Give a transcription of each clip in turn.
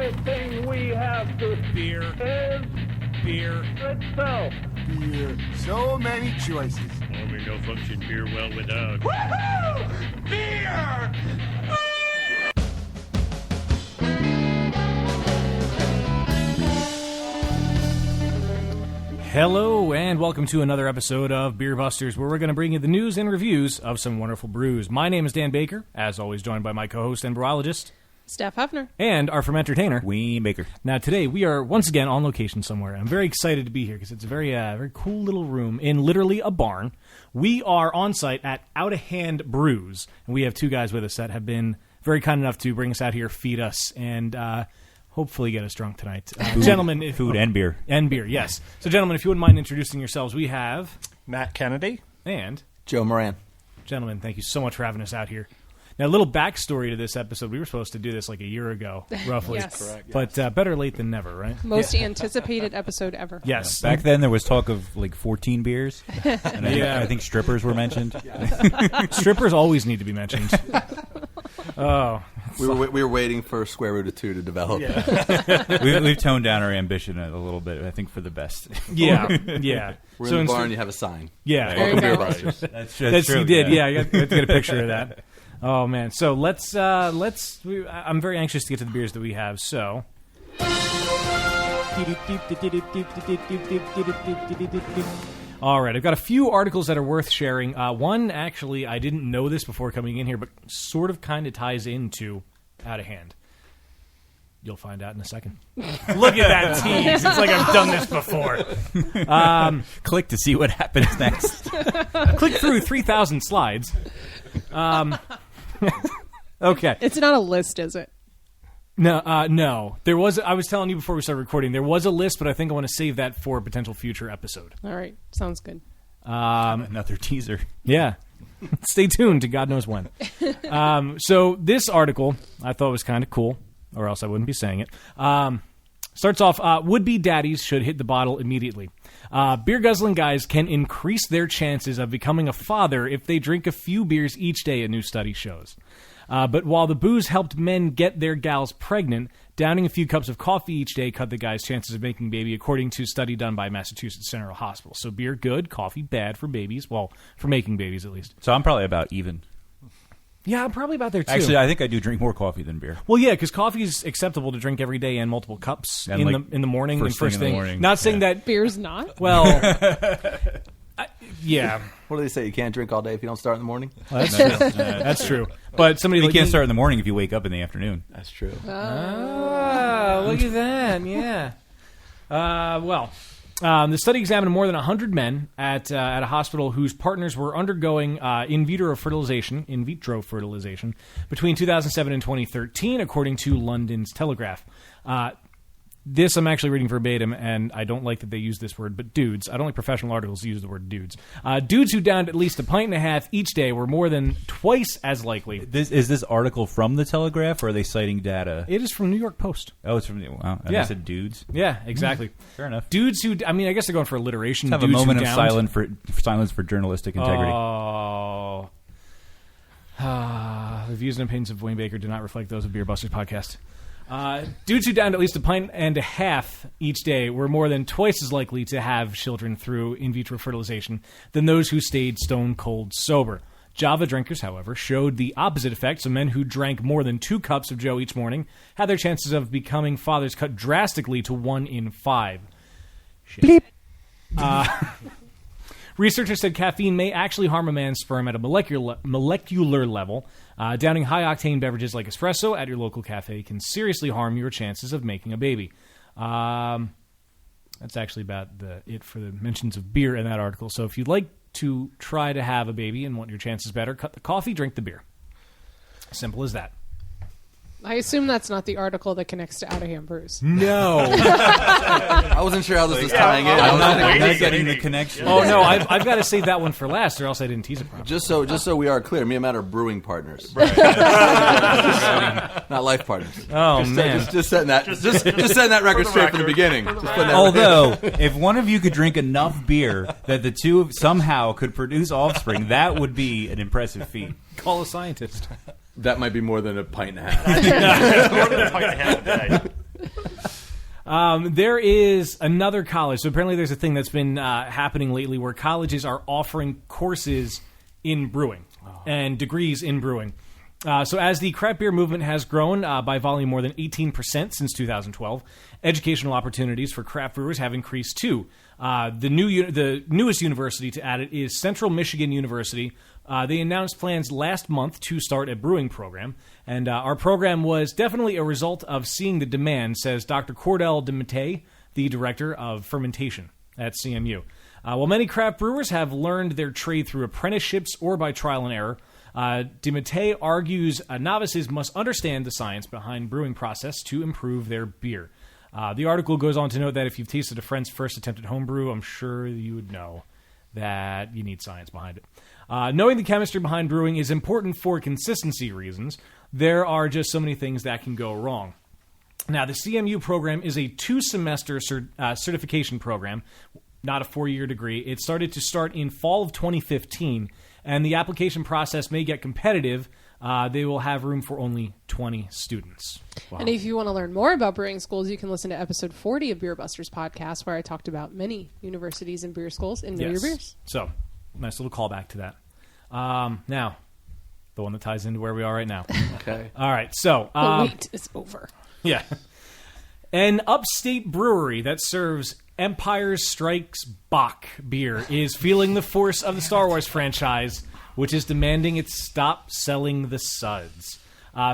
only thing we have to Beer. is Beer. itself. Beer. So many choices. Forming no function beer well without. Woohoo! Beer! Hello and welcome to another episode of Beer Busters, where we're going to bring you the news and reviews of some wonderful brews. My name is Dan Baker, as always joined by my co-host and brewologist, Steph Hefner. and our fermenter-tainer, Wayne Baker. Now today we are once again on location somewhere. I'm very excited to be here because it's a very cool little room in literally a barn. We are on site at Outta Hand Brews, and we have two guys with us that have been very kind enough to bring us out here, feed us, and hopefully get us drunk tonight. Gentlemen, Food and beer. And beer, yes. So gentlemen, if you wouldn't mind introducing yourselves, we have Matt Kennedy. and Joe Moran. gentlemen, thank you so much for having us out here. Now, a little backstory to this episode. We were supposed to do this like a year ago, roughly. Yes. Correct. But better late than never, right? Most anticipated episode ever. Yes. Back then, there was talk of like 14 beers. And I think strippers were mentioned. Strippers always need to be mentioned. Oh. We were waiting for square root of 2 to develop. We've toned down our ambition a little bit, I think, for the best. Yeah. We're So in the barn, you have a sign. Yeah. There you go. That's That's true. you did. Yeah, I got to get a picture of that. Oh man. So let's I'm very anxious to get to the beers that we have. So all right, I've got a few articles that are worth sharing. One, actually, I didn't know this before coming in here, but sort of kind of ties into Outta Hand. You'll find out in a second. Look at that tease. It's like I've done this before. Click to see what happens next. Click through 3,000 slides. Okay. It's not a list, is it? No. There was. I was telling you before we started recording, there was a list, but I think I want to save that for a potential future episode. All right. Sounds good. Another teaser. Yeah. Stay tuned to God knows when. So this article I thought was kind of cool, or else I wouldn't be saying it. Starts off, would-be daddies should hit the bottle immediately. Beer-guzzling guys can increase their chances of becoming a father if they drink a few beers each day, a new study shows. But while the booze helped men get their gals pregnant, downing a few cups of coffee each day cut the guy's chances of making a baby, according to a study done by Massachusetts General Hospital. So beer, good. Coffee, bad for babies. Well, for making babies, at least. So I'm probably about even. Yeah, I'm probably about there, too. Actually, I think I do drink more coffee than beer. Well, yeah, because coffee is acceptable to drink every day and multiple cups And in the morning and first in the thing. morning. Not saying that. Beer's not? Well, yeah, What do they say? You can't drink all day if you don't start in the morning? that's true. But somebody You like can't me- start in the morning if you wake up in the afternoon. That's true. Ah, look at that. Yeah. The study examined more than 100 men at a hospital whose partners were undergoing in vitro fertilization between 2007 and 2013, according to London's Telegraph. This I'm actually reading verbatim, and I don't like that they use this word, but dudes. I don't like professional articles use the word dudes. Dudes who downed at least a pint and a half each day were more than twice as likely. Is this article from the Telegraph, or are they citing data? It is from New York Post. Oh, it's from the... Wow. And Yeah. they said dudes? Yeah, exactly. Fair enough. Dudes who... I mean, I guess they're going for alliteration. Let's have Dudes a moment who of downed. silence for journalistic integrity. Oh. The views and opinions of Wayne Baker do not reflect those of Beer Busters podcast. Dudes who downed at least a pint and a half each day were more than twice as likely to have children through in vitro fertilization than those who stayed stone cold sober. Java drinkers, however, showed the opposite effect. So men who drank more than 2 cups of Joe each morning had their chances of becoming fathers cut drastically to 1 in 5. Shit. Bleep. Researchers said caffeine may actually harm a man's sperm at a molecular level. Downing high-octane beverages like espresso at your local cafe can seriously harm your chances of making a baby. That's actually about it for the mentions of beer in that article. So if you'd like to try to have a baby and want your chances better, cut the coffee, drink the beer. Simple as that. I assume that's not the article that connects to Outta Hand Brews. No. I wasn't sure how this was tying in. I'm not getting the connection. Oh, no, I've got to save that one for last, or else I didn't tease it properly. Just so we are clear, me and Matt are brewing partners. Not life partners. Oh, man. Just setting that record straight from the beginning. Just putting that Although, if one of you could drink enough beer that the two somehow could produce offspring, that would be an impressive feat. Call a scientist. That might be more than a pint and a half. More than a pint and a half a day. There is another college. So apparently there's a thing that's been happening lately where colleges are offering courses in brewing and degrees in brewing. So as the craft beer movement has grown by volume more than 18% since 2012, educational opportunities for craft brewers have increased too. The newest university to add it is Central Michigan University. They announced plans last month to start a brewing program, and our program was definitely a result of seeing the demand, says Dr. Cordell DeMattei, the director of fermentation at CMU. While many craft brewers have learned their trade through apprenticeships or by trial and error, DeMattei argues novices must understand the science behind brewing process to improve their beer. The article goes on to note that if you've tasted a friend's first attempt at homebrew, I'm sure you would know that you need science behind it. Knowing the chemistry behind brewing is important for consistency reasons. There are just so many things that can go wrong. Now, the CMU program is a 2-semester certification program, not a 4-year degree. It started in fall of 2015, and the application process may get competitive. They will have room for only 20 students. Wow. And if you want to learn more about brewing schools, you can listen to episode 40 of Beer Busters podcast, where I talked about many universities and beer schools and Know Your Beers. So, nice little callback to that. Now, the one that ties into where we are right now. Okay. All right, so... the wait is over. Yeah. An upstate brewery that serves Empire Strikes Back beer is feeling the force of the Star Wars franchise, which is demanding it stop selling the suds.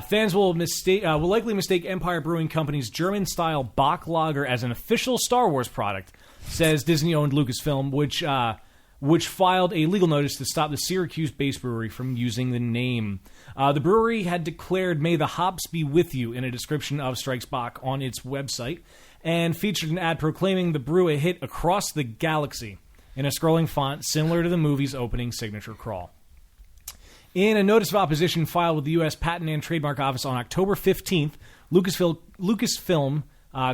Fans will likely mistake Empire Brewing Company's German-style Bock lager as an official Star Wars product, says Disney-owned Lucasfilm, which filed a legal notice to stop the Syracuse-based brewery from using the name. The brewery had declared, "May the hops be with you," in a description of Strikes Back on its website, and featured an ad proclaiming the brew a hit across the galaxy in a scrolling font similar to the movie's opening signature crawl. In a notice of opposition filed with the U.S. Patent and Trademark Office on October 15th, Lucasfilm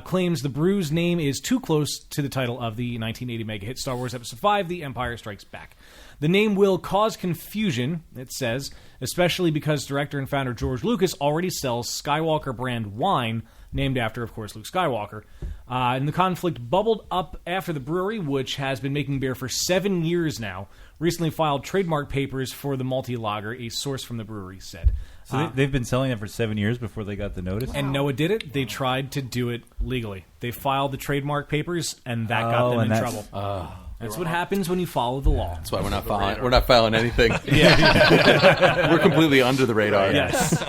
claims the brew's name is too close to the title of the 1980 mega hit Star Wars Episode V, The Empire Strikes Back. The name will cause confusion, it says, especially because director and founder George Lucas already sells Skywalker brand wine, named after, of course, Luke Skywalker. And the conflict bubbled up after the brewery, which has been making beer for 7 years now, recently filed trademark papers for the malty lager, a source from the brewery said. So they've been selling it for 7 years before they got the notice? And Noah did it. They tried to do it legally. They filed the trademark papers, and that got them in trouble. That's what happens when you follow the law. That's why we're not filing. We're not filing anything. We're completely under the radar. Yes.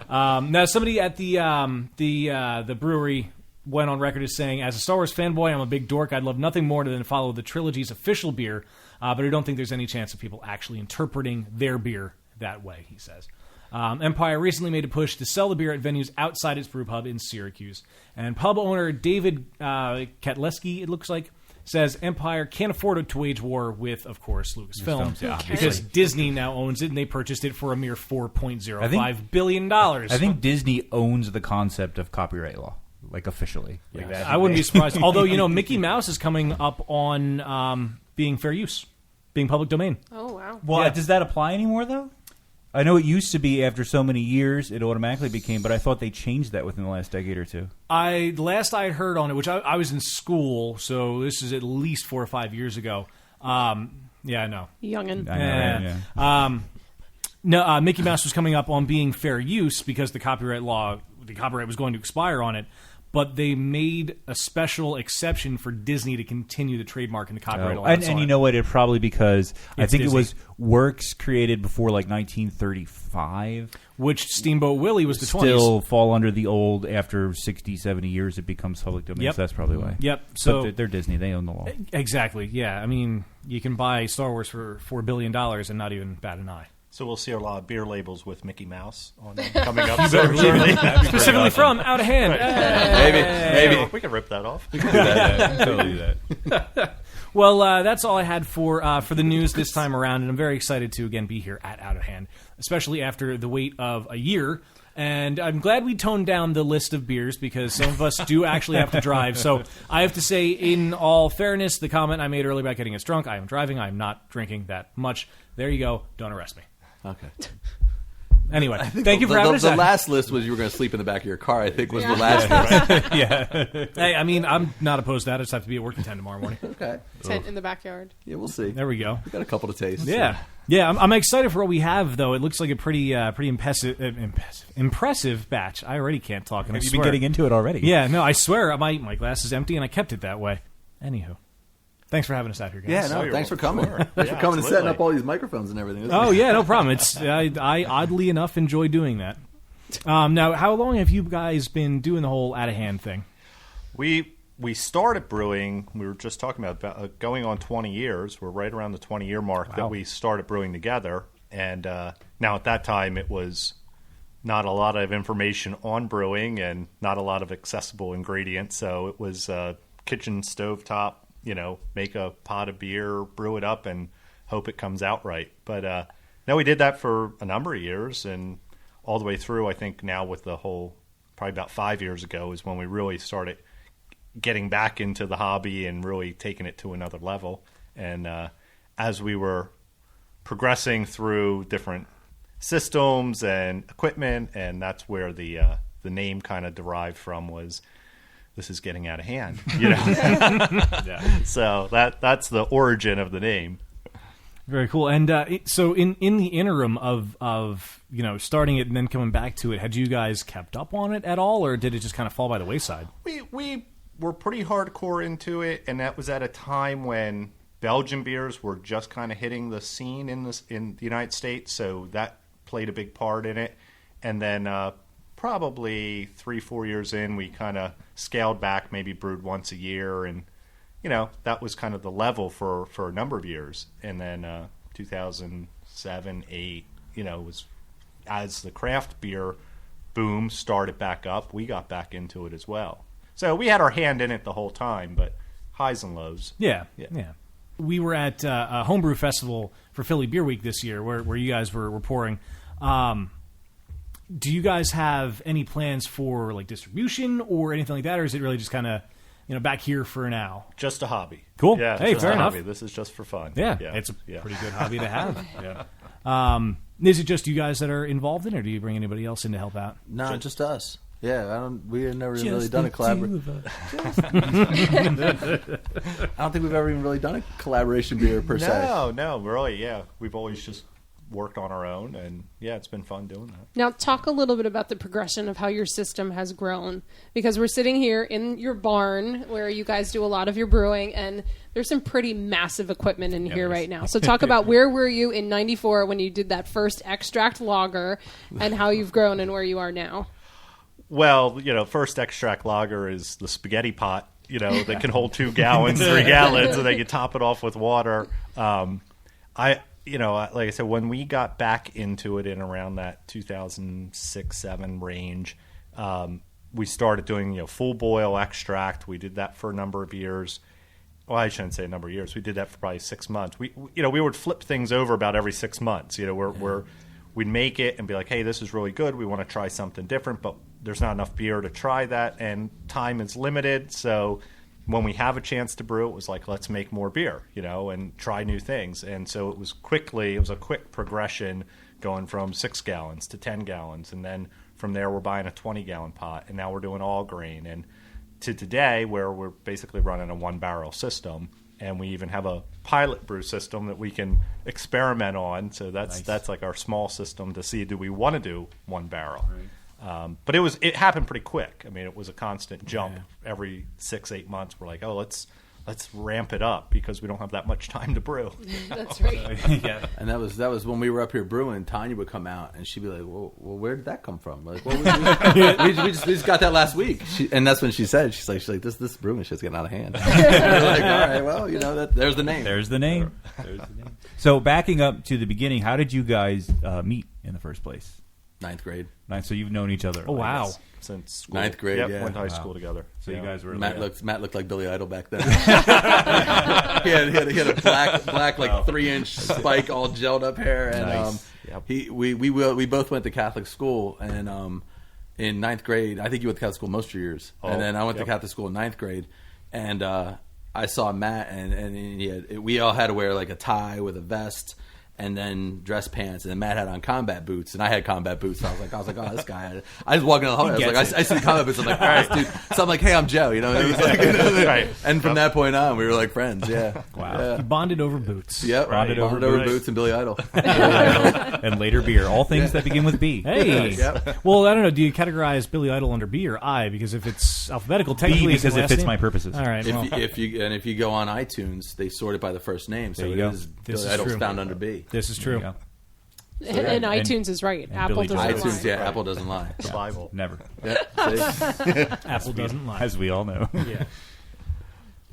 Now, somebody at the brewery went on record as saying, "As a Star Wars fanboy, I'm a big dork. I'd love nothing more than to follow the trilogy's official beer, but I don't think there's any chance of people actually interpreting their beer that way," he says. Empire recently made a push to sell the beer at venues outside its brew pub in Syracuse. And pub owner David Katleski, it looks like, says Empire can't afford to wage war with, of course, Lucasfilm, because Disney now owns it, and they purchased it for a mere $4.05 billion. I think Disney owns the concept of copyright law, like officially. Like that. I wouldn't be surprised. Although, Mickey Mouse is coming up on being fair use, being public domain. Oh, wow. Well, does that apply anymore, though? I know it used to be after so many years it automatically became, but I thought they changed that within the last decade or two. Last I heard on it, which I was in school, so this is at least 4 or 5 years ago. No. Youngin'. I know, Mickey Mouse was coming up on being fair use because the copyright was going to expire on it. But they made a special exception for Disney to continue the trademark and the copyright. And you know what? It's probably because I think Disney. It was works created before like 1935. Which Steamboat Willie was the 20s. Still fall under the old, after 60, 70 years, it becomes public domain. Yep. So that's probably why. Yep. So but they're Disney. They own the law. Exactly. Yeah. I mean, you can buy Star Wars for $4 billion and not even bat an eye. So we'll see a lot of beer labels with Mickey Mouse on them coming up shortly. Specifically from Outta Hand. Maybe. We can rip that off. We can do that. Totally do that. Well, that's all I had for the news this time around, and I'm very excited to again be here at Outta Hand, especially after the wait of a year. And I'm glad we toned down the list of beers because some of us do actually have to drive. So I have to say, in all fairness, the comment I made earlier about getting us drunk, I am driving. I am not drinking that much. There you go. Don't arrest me. Okay. Anyway, thank you for having us. The out. last list was you were going to sleep in the back of your car, I think, was the last list. Yeah. Hey, I mean, I'm not opposed to that. I just have to be at work at 10 tomorrow morning. Okay. Tent in the backyard. Yeah, we'll see. There we go. We got a couple to taste. Yeah. Yeah, I'm excited for what we have, though. It looks like a pretty impressive batch. I already can't talk, and Have I you swear. been getting into it already? Yeah, no, I swear my glass is empty, and I kept it that way. Anywho, thanks for having us out here, guys. Yeah, no, thanks for coming. Sure. Thanks for coming and setting up all these microphones and everything. Oh, yeah, no problem. It's I oddly enough enjoy doing that. Now, how long have you guys been doing the whole Outta Hand thing? We started brewing. We were just talking about going on 20 years. We're right around the 20-year mark that we started brewing together. And now at that time, it was not a lot of information on brewing and not a lot of accessible ingredients. So it was kitchen stovetop, make a pot of beer, brew it up, and hope it comes out right. But no, we did that for a number of years, and all the way through, I think now with the whole, probably about 5 years ago is when we really started getting back into the hobby and really taking it to another level. And as we were progressing through different systems and equipment, and that's where the name kind of derived from, was this is getting out of hand, Yeah. So that's the origin of the name. Very cool. And so in the interim of starting it and then coming back to it, had you guys kept up on it at all, or did it just kind of fall by the wayside? We were pretty hardcore into it, and that was at a time when Belgian beers were just kind of hitting the scene in the United States, so that played a big part in it. And then probably 3-4 years in, we kind of scaled back, maybe brewed once a year, and that was kind of the level for a number of years. And then 2007, 8, was as the craft beer boom started back up, we got back into it as well. So we had our hand in it the whole time, but highs and lows. Yeah. We were at a homebrew festival for Philly Beer Week this year, where you guys were pouring. Do you guys have any plans for like distribution or anything like that, or is it really just kind of back here for now? Just a hobby. Cool. Yeah. Hey, just fair a enough. hobby. This is just for fun. Yeah. It's a pretty good hobby to have. Yeah. Is it just you guys that are involved in it, or do you bring anybody else in to help out? No, just us. Yeah, we have never really done a collaboration. I don't think we've ever even really done a collaboration beer per se. No, really, yeah. We've always just worked on our own, and yeah, it's been fun doing that. Now, talk a little bit about the progression of how your system has grown, because we're sitting here in your barn where you guys do a lot of your brewing, and there's some pretty massive equipment in here right now. So talk about where were you in 94 when you did that first extract lager, and how you've grown and where you are now. Well, first extract lager is the spaghetti pot, that can hold 2 gallons, 3 gallons, and then you top it off with water. Like I said, when we got back into it in around that 2006-07 range, we started doing full boil extract. We did that for a number of years. Well, I shouldn't say a number of years. We did that for probably 6 months. We would flip things over about every 6 months. We'd make it and be like, hey, this is really good. We want to try something different, but there's not enough beer to try that, and time is limited. So when we have a chance to brew, it was like, let's make more beer, and try new things. And so it was a quick progression going from 6 gallons to 10 gallons. And then from there, we're buying a 20-gallon pot, and now we're doing all grain. And to today, where we're basically running a 1-barrel system. And we even have a pilot brew system that we can experiment on. So that's like our small system to see, do we want to do 1 barrel? Right. But it happened pretty quick. I mean, it was a constant jump. Every 6-8 months. We're like, oh, let's ramp it up because we don't have that much time to brew. That's right. Yeah. And that was when we were up here brewing. Tanya would come out and she'd be like, "Well, where did that come from? Like, what we just got that last week." And that's when she's like, "This brewing shit's getting out of hand." We're like, all right, well, there's the name. There's the name. So backing up to the beginning, how did you guys meet in the first place? 9th grade. So you've known each other. Oh, wow. Since school. 9th grade, Yep, yeah. went to high school together. So you guys were Matt looked like Billy Idol back then. he had a black like 3-inch spike, all gelled up hair, and Nice. we both went to Catholic school, and in 9th grade, I think you went to Catholic school most of your years, and then I went to Catholic school in 9th grade, and I saw Matt, and we all had to wear like a tie with a vest. and then dress pants, and then Matt had on combat boots, and I had combat boots. So I was like, oh, this guy. I was walking in the hallway. I was like, I see the combat boots. I'm like, oh, this dude. So I'm like, hey, I'm Joe. You know, it was like, Right. And from that point on, we were like friends. Yeah. Wow. Yeah. You bonded over boots. Yep. Bonded over boots and Billy Idol. and later beer. All things that begin with B. Hey. Yep. Well, I don't know. Do you categorize Billy Idol under B or I? Because if it's alphabetical, technically B, because it's the it last fits name. my purposes. All right. Well, If you go on iTunes, they sort it by the first name, so There it you go. is This Billy is Idol's true. found under B. this is There you true. go. And iTunes is right. Apple Billy doesn't Joel. lie. iTunes, yeah, Apple doesn't lie. Bible. Never. Yeah, see? Apple doesn't lie. As we all know. Yeah.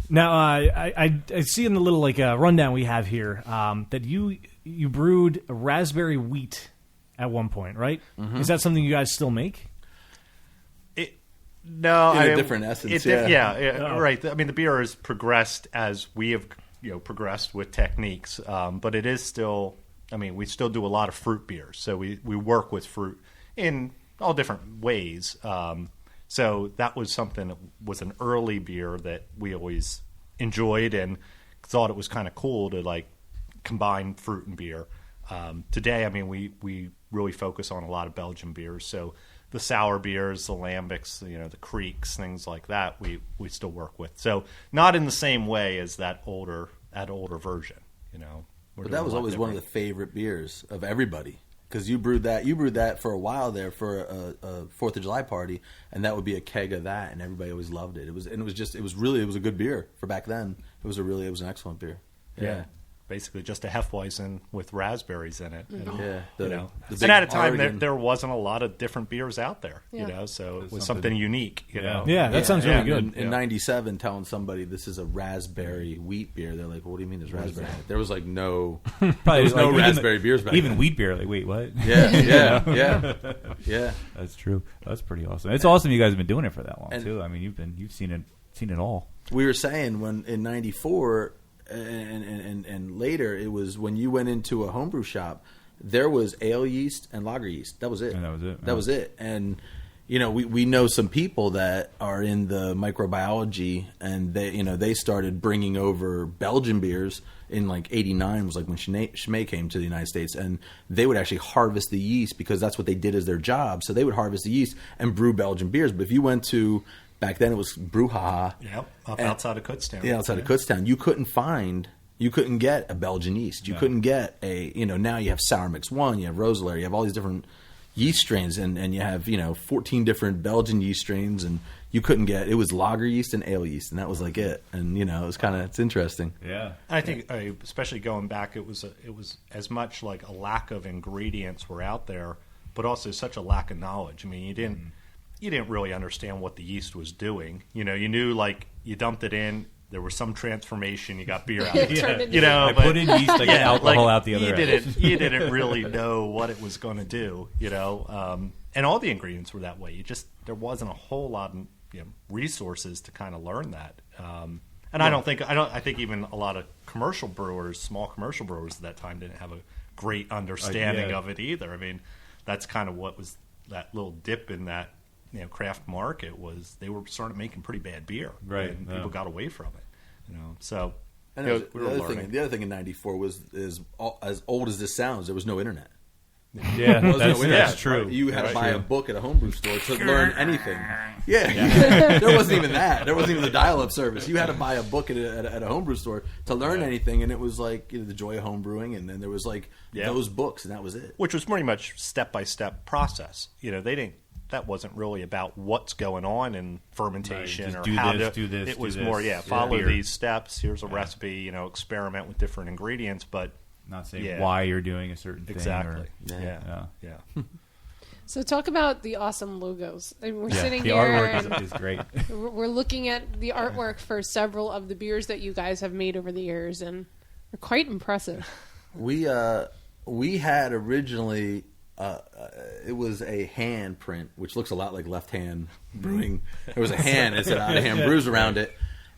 Now, I see in the little rundown we have here that you brewed a raspberry wheat at one point, right? Mm-hmm. Is that something you guys still make? No, In I a mean, different essence, yeah, right. I mean, the beer has progressed as we have, progressed with techniques, but it is still. I mean, we still do a lot of fruit beers, so we work with fruit in all different ways. So that was something that was an early beer that we always enjoyed and thought it was kind of cool to combine fruit and beer. Today, I mean, we really focus on a lot of Belgian beers, so. The sour beers, the lambics, the creeks, things like that, we still work with. So not in the same way as that older version, But that was always one of the favorite beers of everybody because you brewed that for a while there for a 4th of July party, and that would be a keg of that, and everybody always loved it. It was a good beer for back then. It was an excellent beer. Yeah. Basically just a Hefeweizen with raspberries in it. Yeah, And big at a time Oregon. there wasn't a lot of different beers out there, Yeah. so it was something unique, Yeah, that sounds really good. In '97, telling somebody this is a raspberry wheat beer, they're like, well, "What do you mean there's raspberry?" in it?" There was no, Probably there was no even raspberry beers back Even then. wheat beer. Like, wait, what? Yeah. That's true. That's pretty awesome. It's awesome you guys have been doing it for that long And- too. I mean, you've seen it all. We were saying when in '94 and later, it was when you went into a homebrew shop, there was ale yeast and lager yeast. That was it. And that was it. That was it. And we know some people that are in the microbiology, and they started bringing over Belgian beers in '89 was when Schmee came to the United States, and they would actually harvest the yeast because that's what they did as their job. So they would harvest the yeast and brew Belgian beers. But if you went to back then, it was Brouhaha. Yep, outside of Kutztown. Yeah, outside of Kutztown. You couldn't get a Belgian yeast. You couldn't get now you have Sour Mix 1, you have Roselaire, you have all these different yeast strains, and you have, 14 different Belgian yeast strains, and you couldn't get, it was lager yeast and ale yeast, and that was it. And, it was it's interesting. Yeah. I think, especially going back, it was as much like a lack of ingredients were out there, but also such a lack of knowledge. I mean, you didn't really understand what the yeast was doing. You knew you dumped it in, there was some transformation, you got beer out of it. Turned into I put in yeast, I get alcohol out the other end. You didn't really know what it was going to do, and all the ingredients were that way. There wasn't a whole lot of resources to kind of learn that. And I think even a lot of small commercial brewers at that time didn't have a great understanding of it either. I mean, that's kind of what was that little dip in that craft market was they were starting making pretty bad beer, Right? And people got away from it, So And we the were other learning. thing in '94 is as old as this sounds, there was no internet. Yeah, There was no that's internet. true. You had to That's buy a true. book at a homebrew store to learn anything. Yeah. There wasn't even that. There wasn't even the dial-up service. You had to buy a book at a homebrew store to learn anything, and it was the joy of homebrewing, and then there was those books, and that was it. Which was pretty much step-by-step process. That wasn't really about what's going on in fermentation Right, just or do how this, to. do this, It do was this. more, follow Beer. these steps. Here's a recipe. Experiment with different ingredients, but Not saying Yeah. why you're doing a certain thing. exactly. Or, Yeah. So talk about the awesome logos. I mean, we're yeah, sitting the here artwork and is great. we're looking at the artwork for several of the beers that you guys have made over the years, and they're quite impressive. We had originally it was a hand print, which looks a lot like Left Hand Brewing. There was a hand that said Outta Hand Brews around it,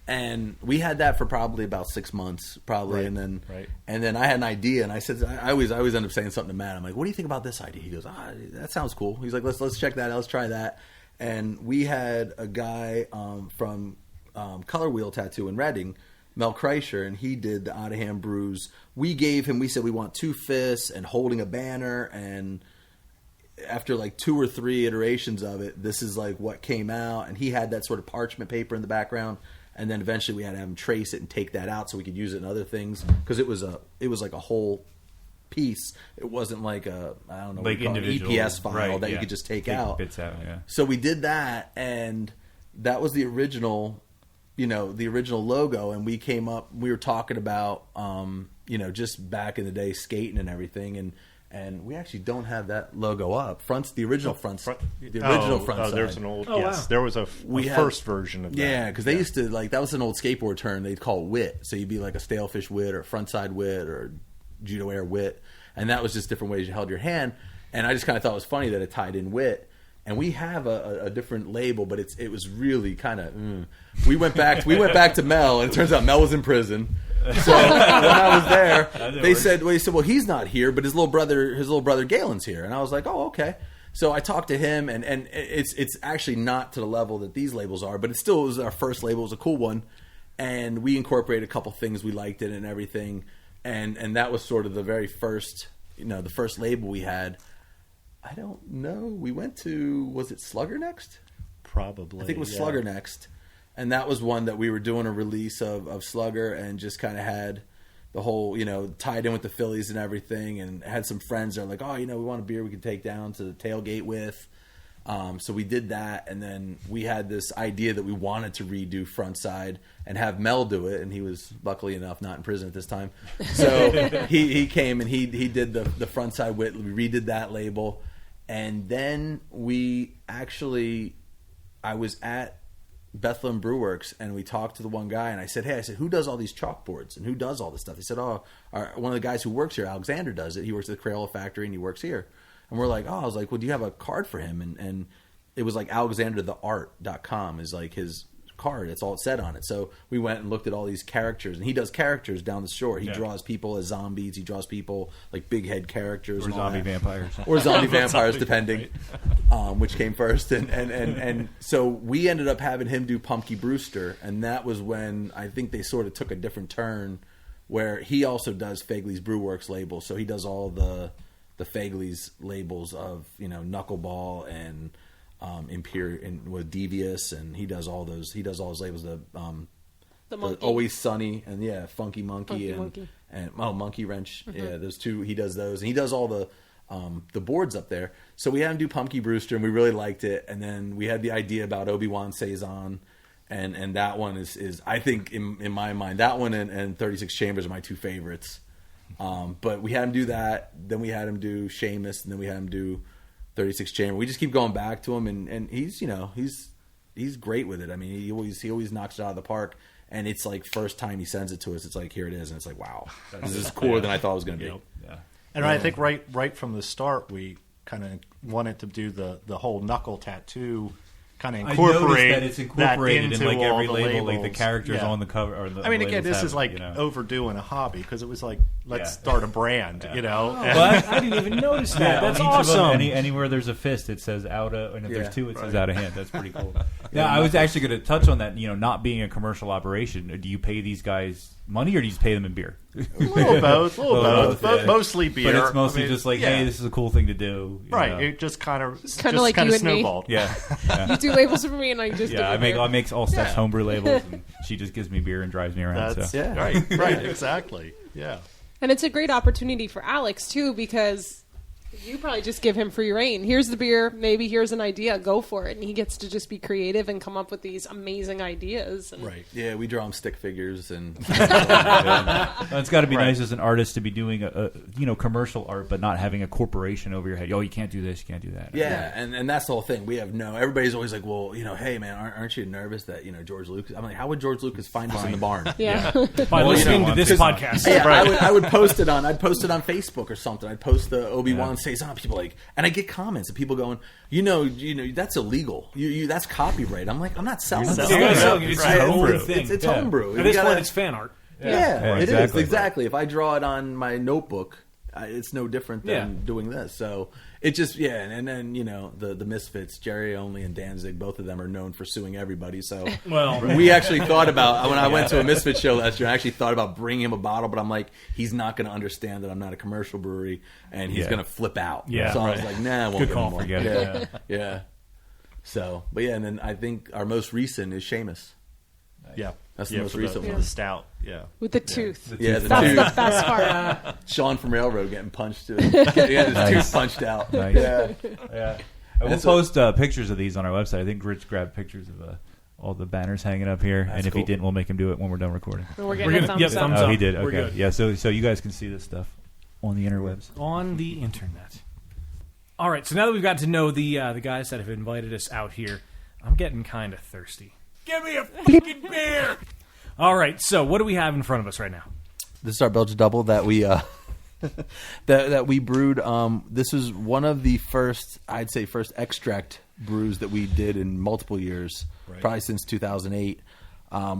and we had that for probably about 6 months, Right, and then right. and then I had an idea, and I said I always end up saying something to Matt. I'm like, "What do you think about this idea?" He goes, "That sounds cool." He's like, "Let's check that out. Let's try that." And we had a guy from Color Wheel Tattoo in Reading. Mel Kreischer, and he did the Outta Hand brews. We said we want 2 fists and holding a banner, and after like 2 or 3 iterations of it, this is like what came out. And he had that sort of parchment paper in the background, and then eventually we had to have him trace it and take that out so we could use it in other things, because it was like a whole piece. It wasn't like a, I don't know, like individual EPS file right, that yeah. you could just take out. Bits out, yeah. So we did that, and that was the original, the original logo. And we were talking about, just back in the day, skating and everything, and we actually don't have that logo up. The original front side. There's an old, wow. There was a first version of that. Yeah, because they used to, that was an old skateboard term. They'd call it wit. So you'd be like a stalefish wit or frontside wit or judo air wit. And that was just different ways you held your hand. And I just kind of thought it was funny that it tied in wit. And we have a different label, but it was really kind of. We went back to Mel, and it turns out Mel was in prison. So when I was there, they said, well, he's not here, but his little brother Galen's here, and I was like, oh, okay. So I talked to him, and it's actually not to the level that these labels are, but it still was our first label. It was a cool one, and we incorporated a couple things we liked in it and everything, and that was sort of the very first, the first label we had. I don't know. We went to, was it Slugger Next? Probably. I think it was Slugger Next. And that was one that we were doing a release of Slugger, and just kind of had the whole, tied in with the Phillies and everything, and had some friends that were like, oh, we want a beer we could take down to the tailgate with. So we did that, and then we had this idea that we wanted to redo Frontside and have Mel do it, and he was, luckily enough, not in prison at this time. So he came and he did the Frontside wit. We redid that label. And then I was at Bethlehem Brew Works, and we talked to the one guy, and I said, who does all these chalkboards and who does all this stuff? He said, one of the guys who works here, Alexander, does it. He works at the Crayola factory, and he works here. And we're like, I was like, well, do you have a card for him? And it was like alexandertheart.com is like his card. That's all it said on it. So we went and looked at all these characters, and he does characters down the shore. He draws people as zombies. He draws people like big head characters. Or zombie vampires. Or zombie vampires, depending which came first. And so we ended up having him do Pumpkin Brewster, and that was when I think they sort of took a different turn, where he also does Fegley's Brewworks labels. So he does all the Fegley's labels of Knuckleball and Imperial and with Devious, and he does all those. He does all his labels. The Always Sunny and Funky Monkey and Monkey Wrench. Mm-hmm. Yeah, those two. He does those, and he does all the boards up there. So we had him do Pumpkin Brewster, and we really liked it. And then we had the idea about Obi-Wan Saison, and that one is I think in my mind, that one and 36 Chambers are my 2 favorites. But we had him do that. Then we had him do Seamus, and then we had him do 36 Chamber. We just keep going back to him, and he's he's great with it. I mean, he always knocks it out of the park. And it's like first time he sends it to us, it's like, here it is, and it's like, wow, this is cooler than I thought it was going to be. Yeah. And I think right from the start, we kind of wanted to do the whole knuckle tattoo. Kind of incorporate that it's incorporated in like every label, labels. like the characters on the cover. Or I mean, again, this is like overdoing a hobby, because it was like, let's start a brand, Oh, I didn't even notice that. That's awesome. Anywhere there's a fist, it says Outta, and if there's 2, it says Outta Hand. That's pretty cool. I was actually going to touch on that. Not being a commercial operation, do you pay these guys money, or do you just pay them in beer? A little both. Mostly beer. But it's mostly just like, hey, this is a cool thing to do. Right. It just kind of like you and snowballed. me. Yeah. You do labels for me, and I just I make all Steph's homebrew labels, and she just gives me beer and drives me around. Right, exactly. Yeah. And it's a great opportunity for Alex, too, because you probably just give him free reign. Here's the beer. Maybe here's an idea. Go for it. And he gets to just be creative and come up with these amazing ideas. And right. Yeah, we draw him stick figures. And it's got to be nice as an artist to be doing a commercial art, but not having a corporation over your head. Oh, you can't do this. You can't do that. Yeah, and that's the whole thing. We have everybody's always like, well, hey, man, aren't you nervous that, George Lucas? I'm like, how would George Lucas find us in the barn? Yeah. By listening to this podcast. Yeah, I would post it on Facebook or something. I'd post the Obi-Wan Saison. People like, and I get comments of people going, that's illegal. That's copyright. I'm like, I'm not selling it. It's homebrew. It's homebrew. At this point, it's fan art. Yeah, it is exactly. If I draw it on my notebook, it's no different than doing this. So It just and then the Misfits, Jerry Only and Danzig, both of them are known for suing everybody. So we actually thought about when I went to a Misfits show last year. I actually thought about bringing him a bottle, but I'm like, he's not going to understand that I'm not a commercial brewery, and he's going to flip out. Yeah, so I was like, nah, I won't good call. more. Forget it. Yeah. So, but and then I think our most recent is Seamus. Yeah, that's the most recent one. The stout, with the tooth. The That's tooth. the best part. Sean from Railroad getting punched too. Getting his tooth punched out. Nice. Yeah. We'll post pictures of these on our website. I think Rich grabbed pictures of all the banners hanging up here, and if he didn't, we'll make him do it when we're done recording. We're getting a thumbs up. Thumbs Oh, up. he did. We're Okay, good. yeah. So you guys can see this stuff on the interwebs. On the internet. All right, so now that we've got to know the guys that have invited us out here, I'm getting kind of thirsty. Give me a fucking beer! All right, so what do we have in front of us right now? This is our Belgian double that we that we brewed. This is one of the first extract brews that we did in multiple years, probably since 2008.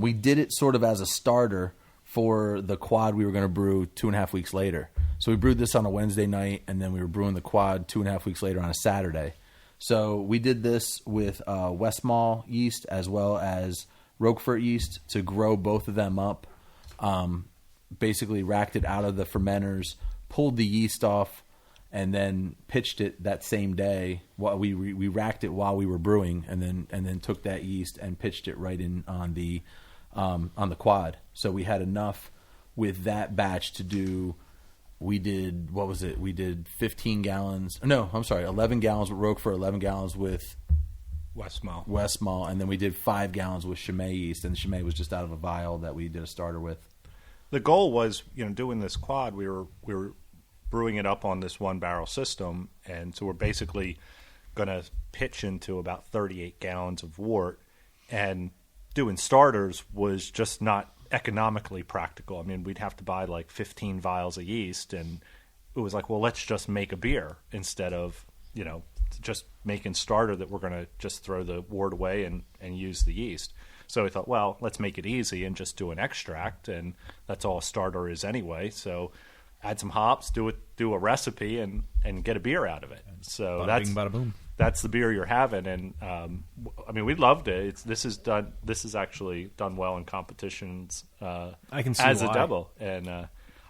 We did it sort of as a starter for the quad we were going to brew 2.5 weeks later. So we brewed this on a Wednesday night, and then we were brewing the quad 2.5 weeks later on a Saturday. So we did this with Westmalle yeast as well as Roquefort yeast to grow both of them up. Basically racked it out of the fermenters, pulled the yeast off, and then pitched it that same day. While we racked it while we were brewing, and then took that yeast and pitched it right in on the quad. So we had enough with that batch to do. We did, what was it? We did 15 gallons. No, I'm sorry, 11 gallons with Roquefort, 11 gallons with Westmalle, and then we did 5 gallons with Chimay yeast, and the Chimay was just out of a vial that we did a starter with. The goal was, doing this quad, we were brewing it up on this one barrel system, and so we're basically going to pitch into about 38 gallons of wort, and doing starters was just not economically practical. I mean, we'd have to buy like 15 vials of yeast, and it was like, well, let's just make a beer instead of, just making starter that we're going to just throw the wort away and use the yeast. So we thought, well, let's make it easy and just do an extract, and that's all a starter is anyway. So add some hops, do a recipe, and get a beer out of it. So bada bing, bada boom. That's the beer you're having, and I mean, we loved it. This is actually done well in competitions. I can see as why. a double, and I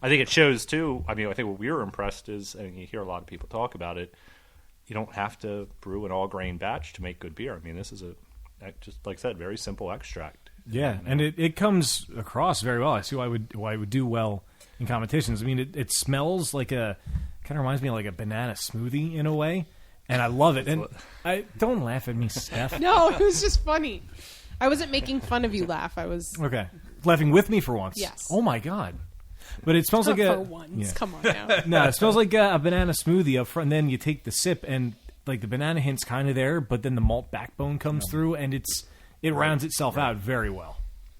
think it shows too. I mean, I think what we were impressed is, and you hear a lot of people talk about it, you don't have to brew an all grain batch to make good beer. I mean, this is just like I said, very simple extract. Yeah, and it comes across very well. I see why it would do well in competitions. I mean, it smells like kind of reminds me of like a banana smoothie in a way, and I love it. And I don't laugh at me, Steph. No, it was just funny. I wasn't making fun of you laugh. I was Okay, laughing with me for once. Yes. Oh my god. But it smells like for a once. yeah. Come on now. No, it smells like a banana smoothie up front. And then you take the sip, and like the banana hint's kind of there, but then the malt backbone comes through, and it rounds itself out very well.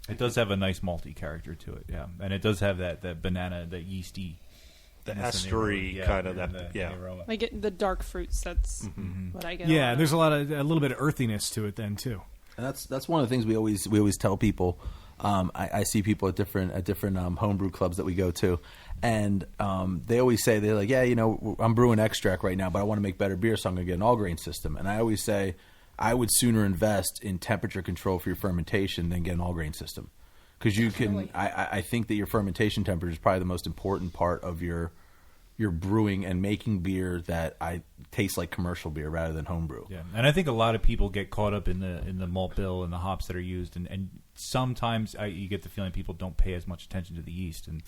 It does have a nice malty character to it, yeah, and it does have that banana, that yeasty, The estery kind of that, the aroma. I get the dark fruits. That's what I get. Yeah, there's a little bit of earthiness to it then too. And that's one of the things we always tell people. I see people at different homebrew clubs that we go to, and they always say, they're like, yeah, I'm brewing extract right now, but I want to make better beer, so I'm going to get an all grain system. And I always say, I would sooner invest in temperature control for your fermentation than get an all grain system, because you can. I think that your fermentation temperature is probably the most important part of your brewing and making beer that tastes like commercial beer rather than homebrew. Yeah, and I think a lot of people get caught up in the malt bill and the hops that are used, and sometimes you get the feeling people don't pay as much attention to the yeast, and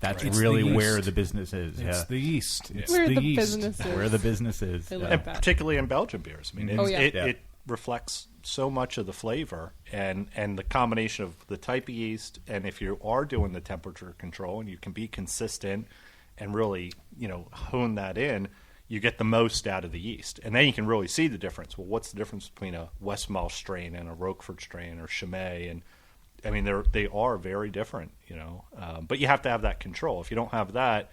that's really where the business is. It's the yeast. It's where the yeast. business is. Where the business is. I Yeah. like that. particularly in Belgian beers. I mean, yeah. it reflects so much of the flavor and the combination of the type of yeast, and if you are doing the temperature control and you can be consistent and really hone that in, you get the most out of the yeast, and then you can really see the difference. Well, what's the difference between a Westmalle strain and a Roquefort strain or Chimay? And I mean, they are very different, but you have to have that control. If you don't have that,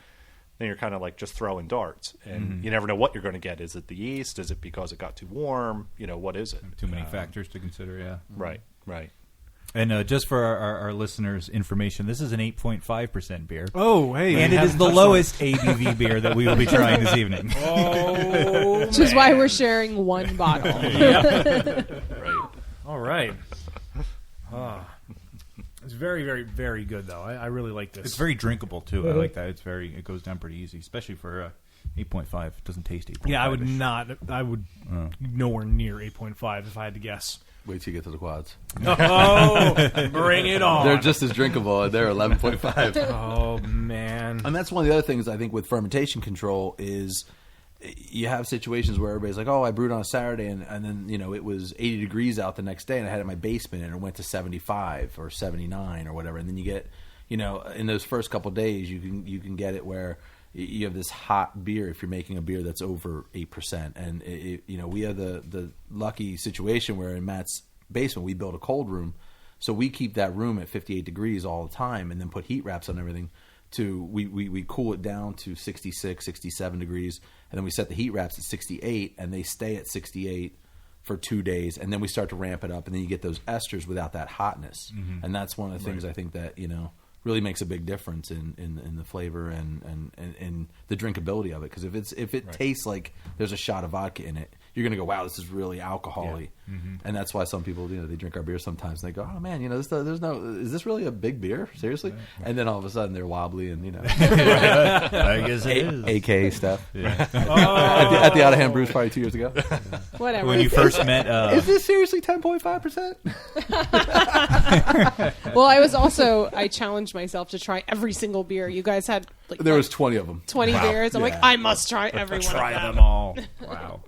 then you're kind of like just throwing darts, and you never know what you're going to get. Is it the yeast? Is it because it got too warm? What is it? Too many factors to consider, yeah. Right. And just for our listeners' information, this is an 8.5% beer. Oh, hey. And it is the lowest ABV beer that we will be trying this evening. Oh, Which is why we're sharing one bottle. All right. It's very, very, very good, though. I really like this. It's very drinkable, too. I like that. It goes down pretty easy, especially for 8.5. It doesn't taste 8.5. Yeah, I would nowhere near 8.5 if I had to guess. Wait till you get to the quads. Oh, bring it on. They're just as drinkable, and they're 11.5. Oh, man. And that's one of the other things I think with fermentation control is you have situations where everybody's like, oh, I brewed on a Saturday, and then, it was 80 degrees out the next day, and I had it in my basement, and it went to 75 or 79 or whatever. And then you get, in those first couple of days, you can get it where you have this hot beer if you're making a beer that's over 8%. And, we have the lucky situation where in Matt's basement we built a cold room. So we keep that room at 58 degrees all the time and then put heat wraps on everything. We cool it down to 66, 67 degrees. And then we set the heat wraps at 68 and they stay at 68 for 2 days. And then we start to ramp it up and then you get those esters without that hotness. Mm-hmm. And that's one of the things I think that, really makes a big difference in the flavor and the drinkability of it. Because if it tastes like there's a shot of vodka in it, you're gonna go, wow, this is really alcohol-y. Yeah. Mm-hmm. And that's why some people, they drink our beer sometimes and they go, oh man, is this really a big beer? Seriously? Right. And then all of a sudden they're wobbly and I guess it is AKA stuff. Yeah. at the Outta Hand Brews probably 2 years ago. Whatever. When you first met, is this seriously 10.5%? Well, I challenged myself to try every single beer. You guys had there was 20 of them. 20 beers. I'm like, I must try every one of them. Try them all. Wow.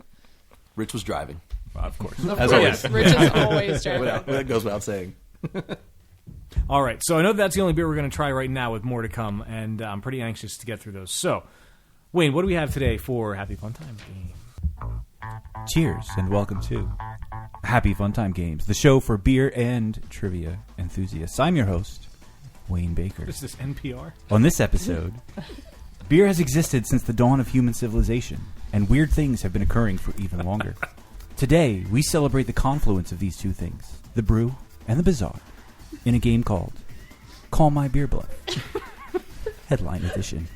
Rich was driving. Of course. As always. Rich is always driving. That goes without saying. All right, so I know that's the only beer we're going to try right now with more to come, and I'm pretty anxious to get through those. So, Wayne, what do we have today for Happy Fun Time Game? Cheers, and welcome to Happy Fun Time Games, the show for beer and trivia enthusiasts. I'm your host, Wayne Baker. Is this NPR? On this episode, beer has existed since the dawn of human civilization, and weird things have been occurring for even longer. Today, we celebrate the confluence of these two things, the brew and the bizarre, in a game called Call My Beer Bluff. Headline edition.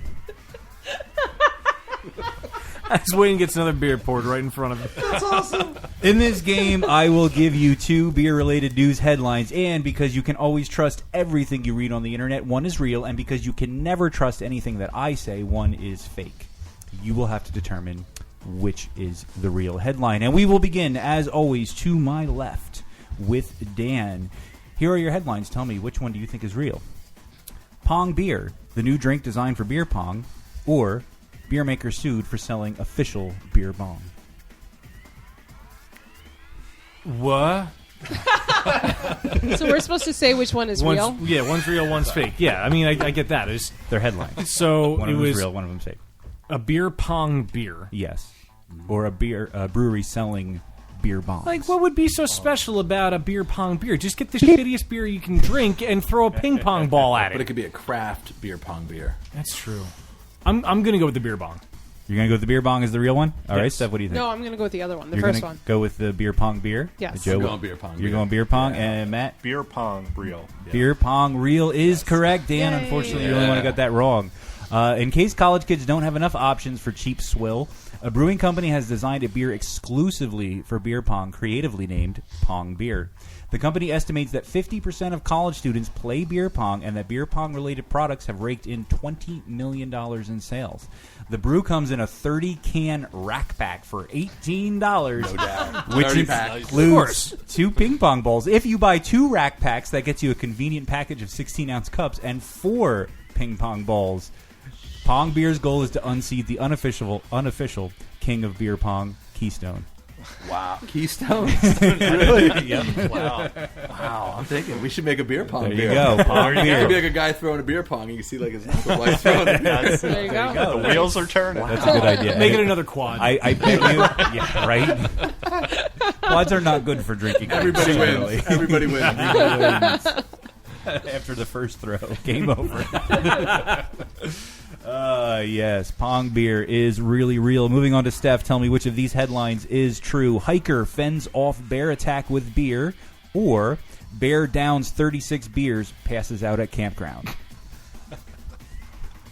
As Wayne gets another beer poured right in front of him. That's awesome. In this game, I will give you 2 beer-related news headlines, and because you can always trust everything you read on the internet, one is real, and because you can never trust anything that I say, one is fake. You will have to determine which is the real headline. And we will begin, as always, to my left with Dan. Here are your headlines. Tell me, which one do you think is real? Pong Beer, the new drink designed for beer pong, or beer maker sued for selling official beer bong. What? So we're supposed to say which one is real? Yeah, one's real, one's fake. Yeah, I mean, I get that. They're headlines. So one it of was them's real, one of them's fake. A beer pong beer. Yes. Or a brewery selling beer bongs. Like, what would be so special about a beer pong beer? Just get the shittiest beer you can drink and throw a ping pong ball at it. But it could be a craft beer pong beer. That's true. I'm going to go with the beer bong. You're going to go with the beer bong as the real one? All right, Yes. Steph, what do you think? No, I'm going to go with the other one, the You're first gonna one. Go with the beer pong beer? Yes. Joe, I'm going beer pong You're beer. going beer pong, and Matt? Beer pong real. Beer pong real is correct. Dan, Yay. unfortunately, you're the only one who got that wrong. In case college kids don't have enough options for cheap swill, a brewing company has designed a beer exclusively for beer pong, creatively named Pong Beer. The company estimates that 50% of college students play beer pong and that beer pong-related products have raked in $20 million in sales. The brew comes in a 30-can rack pack for $18, No doubt. which 30 pack. includes 2 ping pong balls. If you buy 2 rack packs, that gets you a convenient package of 16-ounce cups and 4 ping pong balls. Pong Beer's goal is to unseat the unofficial king of beer pong, Keystone. Wow. Keystone? Really? Yep. Wow. I'm thinking we should make a beer pong There beer. you go. Pong It Beer. could be like a guy throwing a beer pong and you can see like his knuckle while he's throwing it. There you go. The wheels are turning. That's a good idea. Make it another quad. I bet you. Yeah, right? Quads are not good for drinking. Everybody generally. wins. Everybody wins. After the first throw. Game over. Yes, Pong Beer is really real. Moving on to Steph, tell me which of these headlines is true. Hiker fends off bear attack with beer, or Bear downs 36 beers, passes out at campground.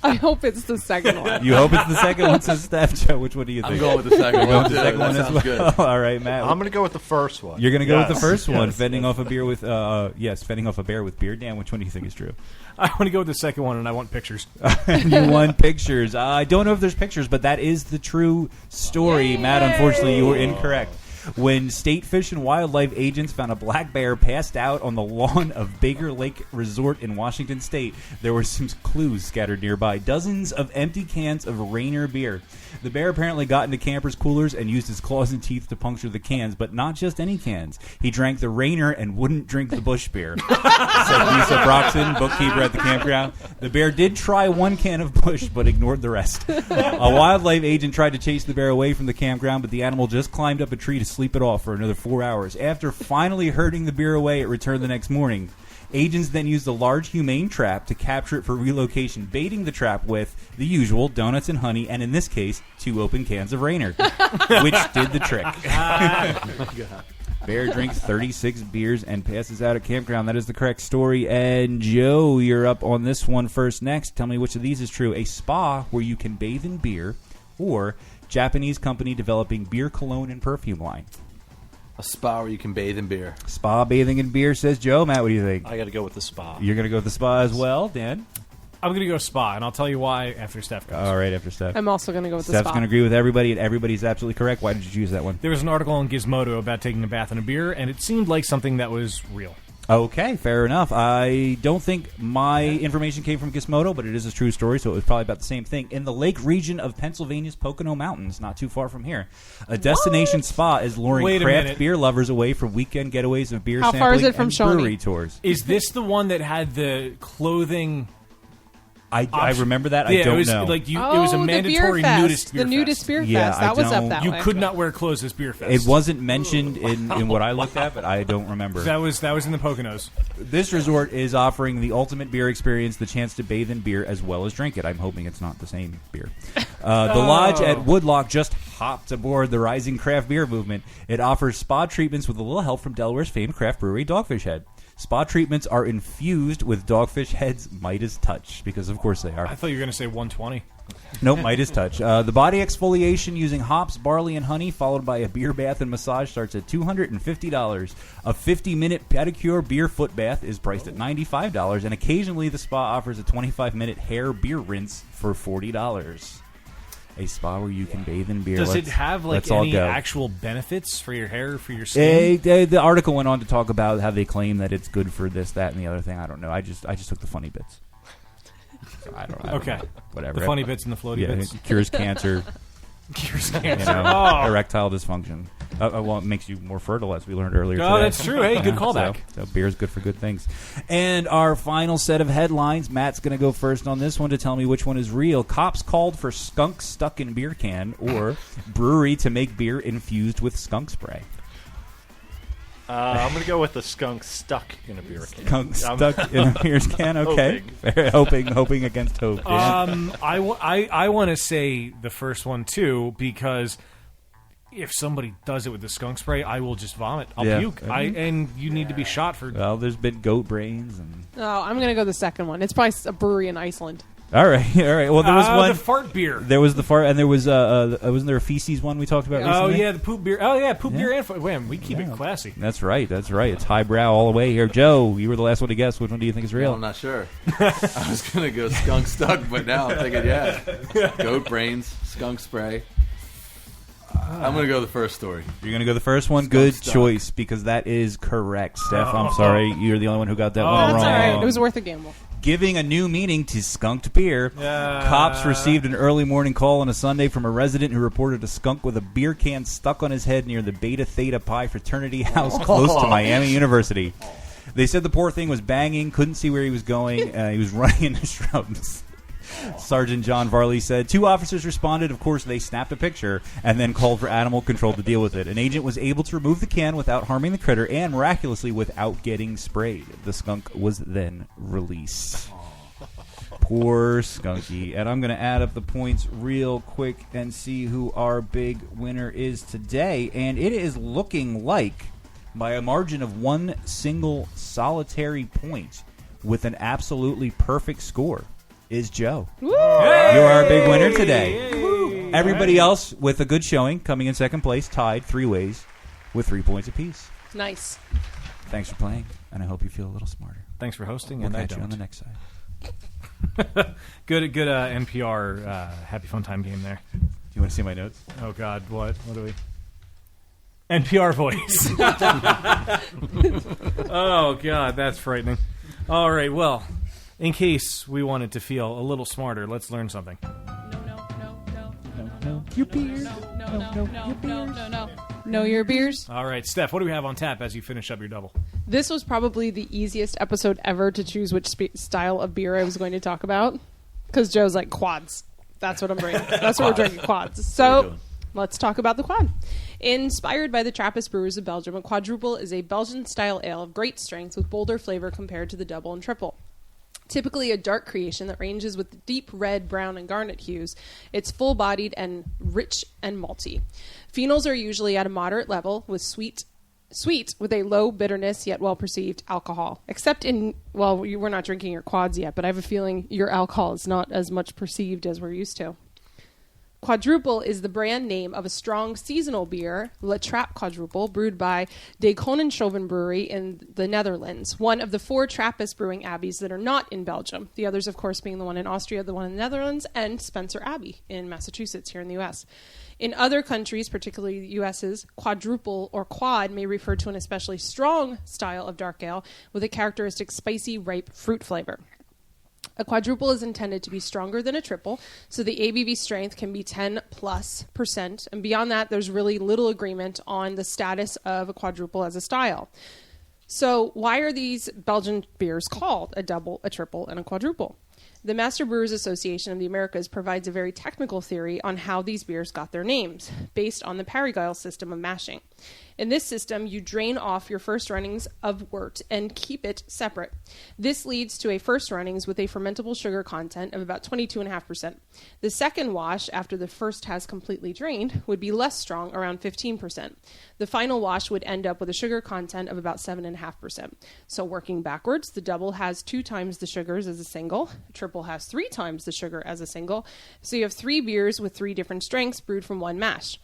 I hope it's the second one. You hope it's the second one, says Steph. Joe, which one do you think? I'm going with the second one. The second one That as sounds well. good. All right, Matt. I'm going to go with the first one. You're going to go with the Yes, first one, yes, fending yes. off a beer with, fending off a bear with beer. Dan, which one do you think is true? I want to go with the second one, and I want pictures. You won pictures. I don't know if there's pictures, but that is the true story. Matt, unfortunately, you were incorrect. When state fish and wildlife agents found a black bear passed out on the lawn of Baker Lake Resort in Washington State, there were some clues scattered nearby. Dozens of empty cans of Rainer beer. The bear apparently got into campers' coolers and used his claws and teeth to puncture the cans, but not just any cans. He drank the Rainer and wouldn't drink the Bush beer, said Lisa Broxton, bookkeeper at the campground. The bear did try one can of Bush, but ignored the rest. A wildlife agent tried to chase the bear away from the campground, but the animal just climbed up a tree to sleep it off for another 4 hours. After finally herding the beer away, it returned the next morning. Agents then used a large humane trap to capture it for relocation, baiting the trap with the usual donuts and honey, and in this case, 2 open cans of Rainer, which did the trick. Bear drinks 36 beers and passes out at campground. That is the correct story. And Joe, you're up on this one first next. Tell me which of these is true. A spa where you can bathe in beer, or Japanese company developing beer cologne and perfume line. A spa where you can bathe in beer. Spa bathing in beer, says Joe. Matt, what do you think? I got to go with the spa. You're going to go with the spa as well, Dan? I'm going to go spa, and I'll tell you why after Steph goes. All right, after Steph. I'm also going to go with the Steph's spa. going to agree with everybody, and everybody's absolutely correct. Why did you choose that one? There was an article on Gizmodo about taking a bath in a beer, and it seemed like something that was real. Okay, fair enough. I don't think my information came from Gizmodo, but it is a true story, so it was probably about the same thing. In the lake region of Pennsylvania's Pocono Mountains, not too far from here, a destination spa is luring craft beer lovers away from weekend getaways of beer How sampling far is it from and Shawnee? brewery tours. Is this the one that had the clothing... I remember that. Yeah, I don't it was know. like it was a mandatory the beer fest. nudist beer The nudist fest. beer Yeah, fest. That I was up don't- that You way. could not wear clothes this beer fest. It wasn't mentioned in what I looked at, but I don't remember. That was in the Poconos. This resort is offering the ultimate beer experience, the chance to bathe in beer as well as drink it. I'm hoping it's not the same beer. The lodge at Woodlock just hopped aboard the rising craft beer movement. It offers spa treatments with a little help from Delaware's famed craft brewery, Dogfish Head. Spa treatments are infused with Dogfish Head's Midas Touch, because of course they are. I thought you were going to say 120. Nope, Midas Touch. The body exfoliation using hops, barley, and honey, followed by a beer bath and massage, starts at $250. A 50-minute pedicure beer foot bath is priced at $95, and occasionally the spa offers a 25-minute hair beer rinse for $40. A spa where you can bathe in beer. Does it have let's all any go. actual benefits for your hair, for your skin? The article went on to talk about how they claim that it's good for this, that, and the other thing. I don't know. I just took the funny bits. So I don't Okay. know. Whatever. The funny bits and the floaty bits. It cures cancer. Cures You cancer. know, erectile dysfunction. Well, it makes you more fertile, as we learned earlier today. Oh, that's true. Hey, good Yeah, callback. So beer's good for good things. And our final set of headlines. Matt's going to go first on this one to tell me which one is real. Cops called for skunk stuck in beer can, or brewery to make beer infused with skunk spray. I'm going to go with the skunk stuck in a beer can. Skunk stuck in a beer can. Okay, hoping against hope. Yeah. I want to say the first one too, because if somebody does it with the skunk spray, I will just vomit. I'll puke. And you need to be shot for. Well, there's been goat brains and. Oh, I'm going to go the second one. It's probably a brewery in Iceland. All right. Well, there was one. The fart beer. There was the fart, and there was wasn't there a feces one we talked about Oh recently? yeah, the poop beer. Oh yeah, poop beer and fart. Wham, we keep it classy. That's right. It's highbrow all the way here. Joe, you were the last one to guess. Which one do you think is real? I'm not sure. I was going to go skunk stuck, but now I'm thinking, goat brains, skunk spray. I'm going to go the first story. You're going to go the first one? Skunk Good stuck. choice, because that is correct. Steph, I'm sorry. You're the only one who got that one That's wrong. all right. It was worth a gamble. Giving a new meaning to skunked beer. Cops received an early morning call on a Sunday from a resident who reported a skunk with a beer can stuck on his head near the Beta Theta Pi fraternity house close to Miami University. They said the poor thing was banging, couldn't see where he was going. He was running into shrubs. Sergeant John Varley said 2 officers responded. Of course, they snapped a picture and then called for animal control to deal with it. An agent was able to remove the can without harming the critter and miraculously without getting sprayed. The skunk was then released. Poor Skunky. And I'm going to add up the points real quick and see who our big winner is today. And it is looking like by a margin of one single solitary point with an absolutely perfect score is Joe. You're our big winner today. Everybody else with a good showing coming in second place, tied 3 ways with 3 points apiece. Nice. Thanks for playing, and I hope you feel a little smarter. Thanks for hosting, We'll and I catch you don't. on the next side. Good NPR Happy Fun Time game there. Do you want to see my notes? Oh, God, what do we... NPR voice. Oh, God, that's frightening. All right, well, in case we wanted to feel a little smarter, let's learn something. Know your beers. All right, Steph, what do we have on tap as you finish up your double? This was probably the easiest episode ever to choose which style of beer I was going to talk about. Because Joe's like, quads. That's what I'm drinking. That's what we're drinking, quads. So let's talk about the quad. Inspired by the Trappist brewers of Belgium, a quadruple is a Belgian-style ale of great strength with bolder flavor compared to the double and triple. Typically a dark creation that ranges with deep red, brown, and garnet hues, it's full-bodied and rich and malty. Phenols are usually at a moderate level with sweet with a low bitterness yet well-perceived alcohol. Except in, well, we're not drinking your quads yet, but I have a feeling your alcohol is not as much perceived as we're used to. Quadruple is the brand name of a strong seasonal beer, La Trappe Quadruple, brewed by De Konenshoven Brewery in the Netherlands, one of the 4 Trappist brewing abbeys that are not in Belgium. The others, of course, being the one in Austria, the one in the Netherlands, and Spencer Abbey in Massachusetts here in the U.S. In other countries, particularly the U.S.'s, quadruple or quad may refer to an especially strong style of dark ale with a characteristic spicy, ripe fruit flavor. A quadruple is intended to be stronger than a triple, so the ABV strength can be 10+%, and beyond that, there's really little agreement on the status of a quadruple as a style. So why are these Belgian beers called a double, a triple, and a quadruple? The Master Brewers Association of the Americas provides a very technical theory on how these beers got their names, based on the Parry-Guile system of mashing. In this system, you drain off your first runnings of wort and keep it separate. This leads to a first runnings with a fermentable sugar content of about 22.5%. The second wash, after the first has completely drained, would be less strong, around 15%. The final wash would end up with a sugar content of about 7.5%. So working backwards, the double has 2 times the sugars as a single, a triple has 3 times the sugar as a single, so you have 3 beers with 3 different strengths brewed from one mash.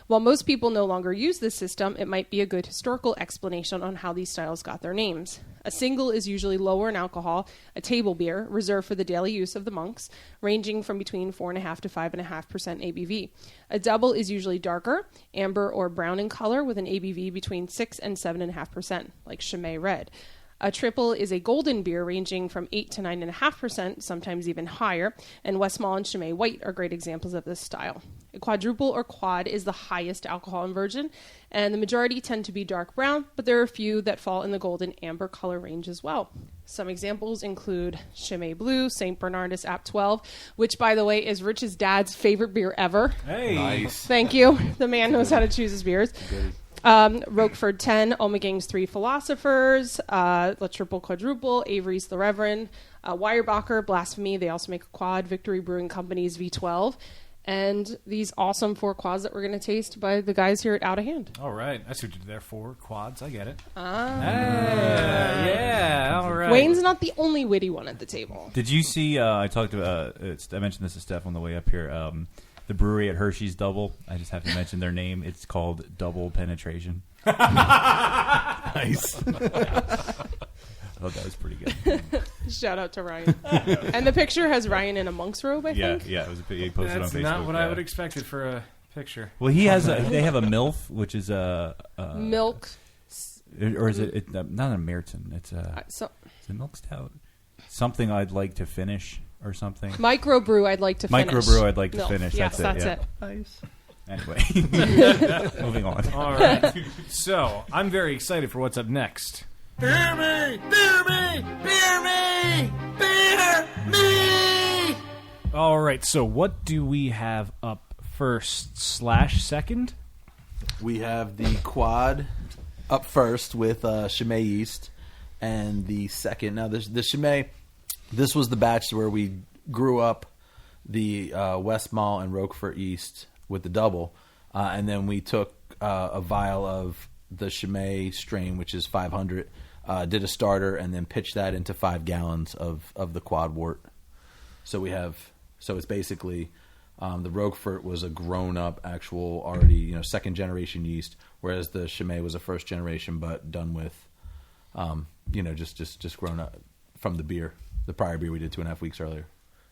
While most people no longer use this system, it might be a good historical explanation on how these styles got their names. A single is usually lower in alcohol, a table beer, reserved for the daily use of the monks, ranging from between 4.5% to 5.5% ABV. A double is usually darker, amber or brown in color, with an ABV between 6 and 7.5%, like Chimay Red. A triple is a golden beer ranging from 8 to 9.5%, sometimes even higher, and Westmalle and Chimay White are great examples of this style. A quadruple or quad is the highest alcohol in virgin, and the majority tend to be dark brown, but there are a few that fall in the golden amber color range as well. Some examples include Chimay Blue, St. Bernardus Apt 12, which, by the way, is Rich's dad's favorite beer ever. Hey. Nice. Thank you. The man knows how to choose his beers. Roquefort 10, Omegang's 3 Philosophers, La Triple Quadruple, Avery's The Reverend, Weyerbacher, Blasphemy, they also make a quad, Victory Brewing Company's V12, and these awesome 4 quads that we're going to taste by the guys here at Outta Hand. All right. I see what you did there. 4 quads. I get it. Yeah. All right. Wayne's not the only witty one at the table. Did you see? I mentioned this to Steph on the way up here. The brewery at Hershey's Double. I just have to mention their name. It's called Double Penetration. Nice. I thought that was pretty good. Shout out to Ryan. And the picture has Ryan in a monk's robe, I think. Yeah. It was he posted That's on Facebook. not what I would expected for a picture. Well, he has. They have a MILF, which is a Milk. or is it not a Merton? It's it's a milk stout. Something I'd like to finish. Or something. Microbrew I'd like to finish. Microbrew I'd like to Milk. finish. Yes, that's it. Nice. Anyway, moving on. All right. So, I'm very excited for what's up next. Beer me! Beer me! Beer me! Beer me! All right. So, what do we have up first/second? We have the quad up first with Chimay yeast, and the second. Now, the Chimay. This was the batch where we grew up the Westmalle and Roquefort yeast with the double, and then we took a vial of the Chimay strain, which is 500. Did a starter and then pitched that into 5 gallons of the quad wort. So it's basically the Roquefort was a grown up, actual already second generation yeast, whereas the Chimay was a first generation, but done with just grown up from the prior beer we did 2.5 weeks earlier.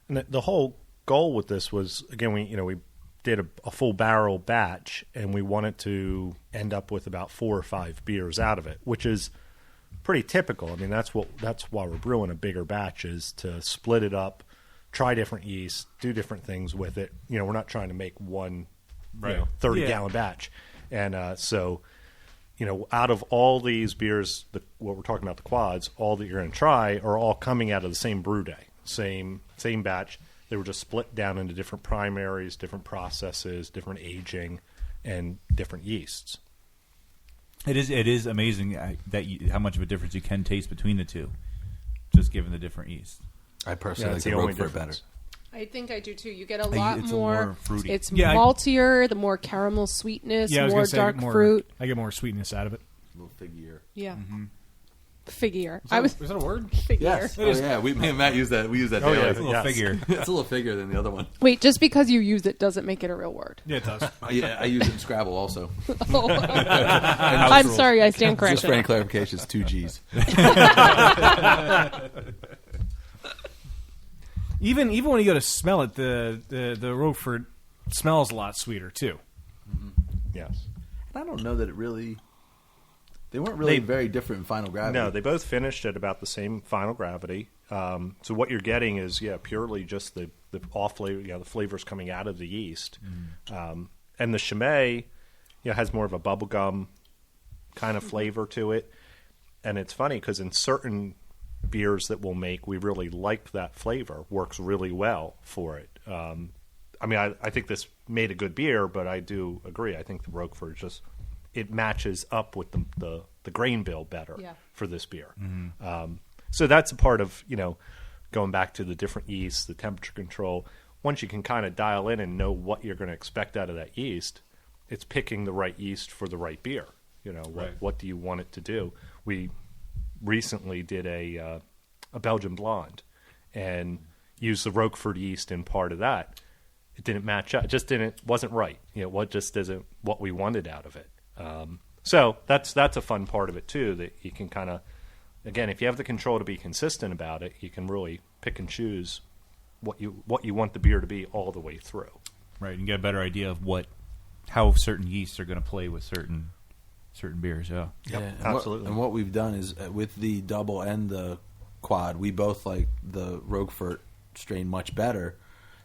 And the whole goal with this was, again, we did a full barrel batch, and we wanted to end up with about 4 or 5 beers out of it, which is pretty typical. I mean, that's why we're brewing a bigger batch, is to split it up, try different yeasts, do different things with it. We're not trying to make one 30-gallon batch. And so, out of all these beers, what we're talking about, the quads, all that you're going to try are all coming out of the same brew day, same batch. They were just split down into different primaries, different processes, different aging, and different yeasts. It is amazing how much of a difference you can taste between the two, just given the different yeast. I personally like the Roquefort better. I think I do too. You get a lot more fruity. It's maltier, the more caramel sweetness, more dark fruit. I get more sweetness out of it. A little figgier. Yeah. Mm-hmm. Figure. Is that a word? Figure. Yes. Oh, yeah. Me and Matt use that. We use that daily. It's a little figure. It's a little figure than the other one. Wait, just because you use it doesn't make it a real word. Yeah, it does. Yeah, I use it in Scrabble also. I'm sorry, I stand corrected. Just for any clarification, it's 2 G's. Even when you go to smell it, the Roquefort smells a lot sweeter too. Mm-hmm. Yes. And I don't know that it really. They weren't really very different in final gravity. No, they both finished at about the same final gravity. So what you're getting is purely just the off flavor, the flavors coming out of the yeast. And the Chimay, has more of a bubblegum kind of flavor to it. And it's funny because in certain beers that we'll make, we really like that flavor. Works really well for it. I think this made a good beer, but I do agree. I think the Roquefort it matches up with the grain bill better for this beer. Mm-hmm. So that's a part of, going back to the different yeasts, the temperature control. Once you can kind of dial in and know what you're going to expect out of that yeast, it's picking the right yeast for the right beer. What do you want it to do? We recently did a Belgian blonde and used the Roquefort yeast in part of that. It didn't match up. It just wasn't right. What just isn't what we wanted out of it. So that's a fun part of it too, that you can kind of, again, if you have the control to be consistent about it, you can really pick and choose what you want the beer to be all the way through. Right, and get a better idea of how certain yeasts are going to play with certain beers. Yeah, Absolutely. And what we've done is with the double and the quad, we both like the Roquefort strain much better.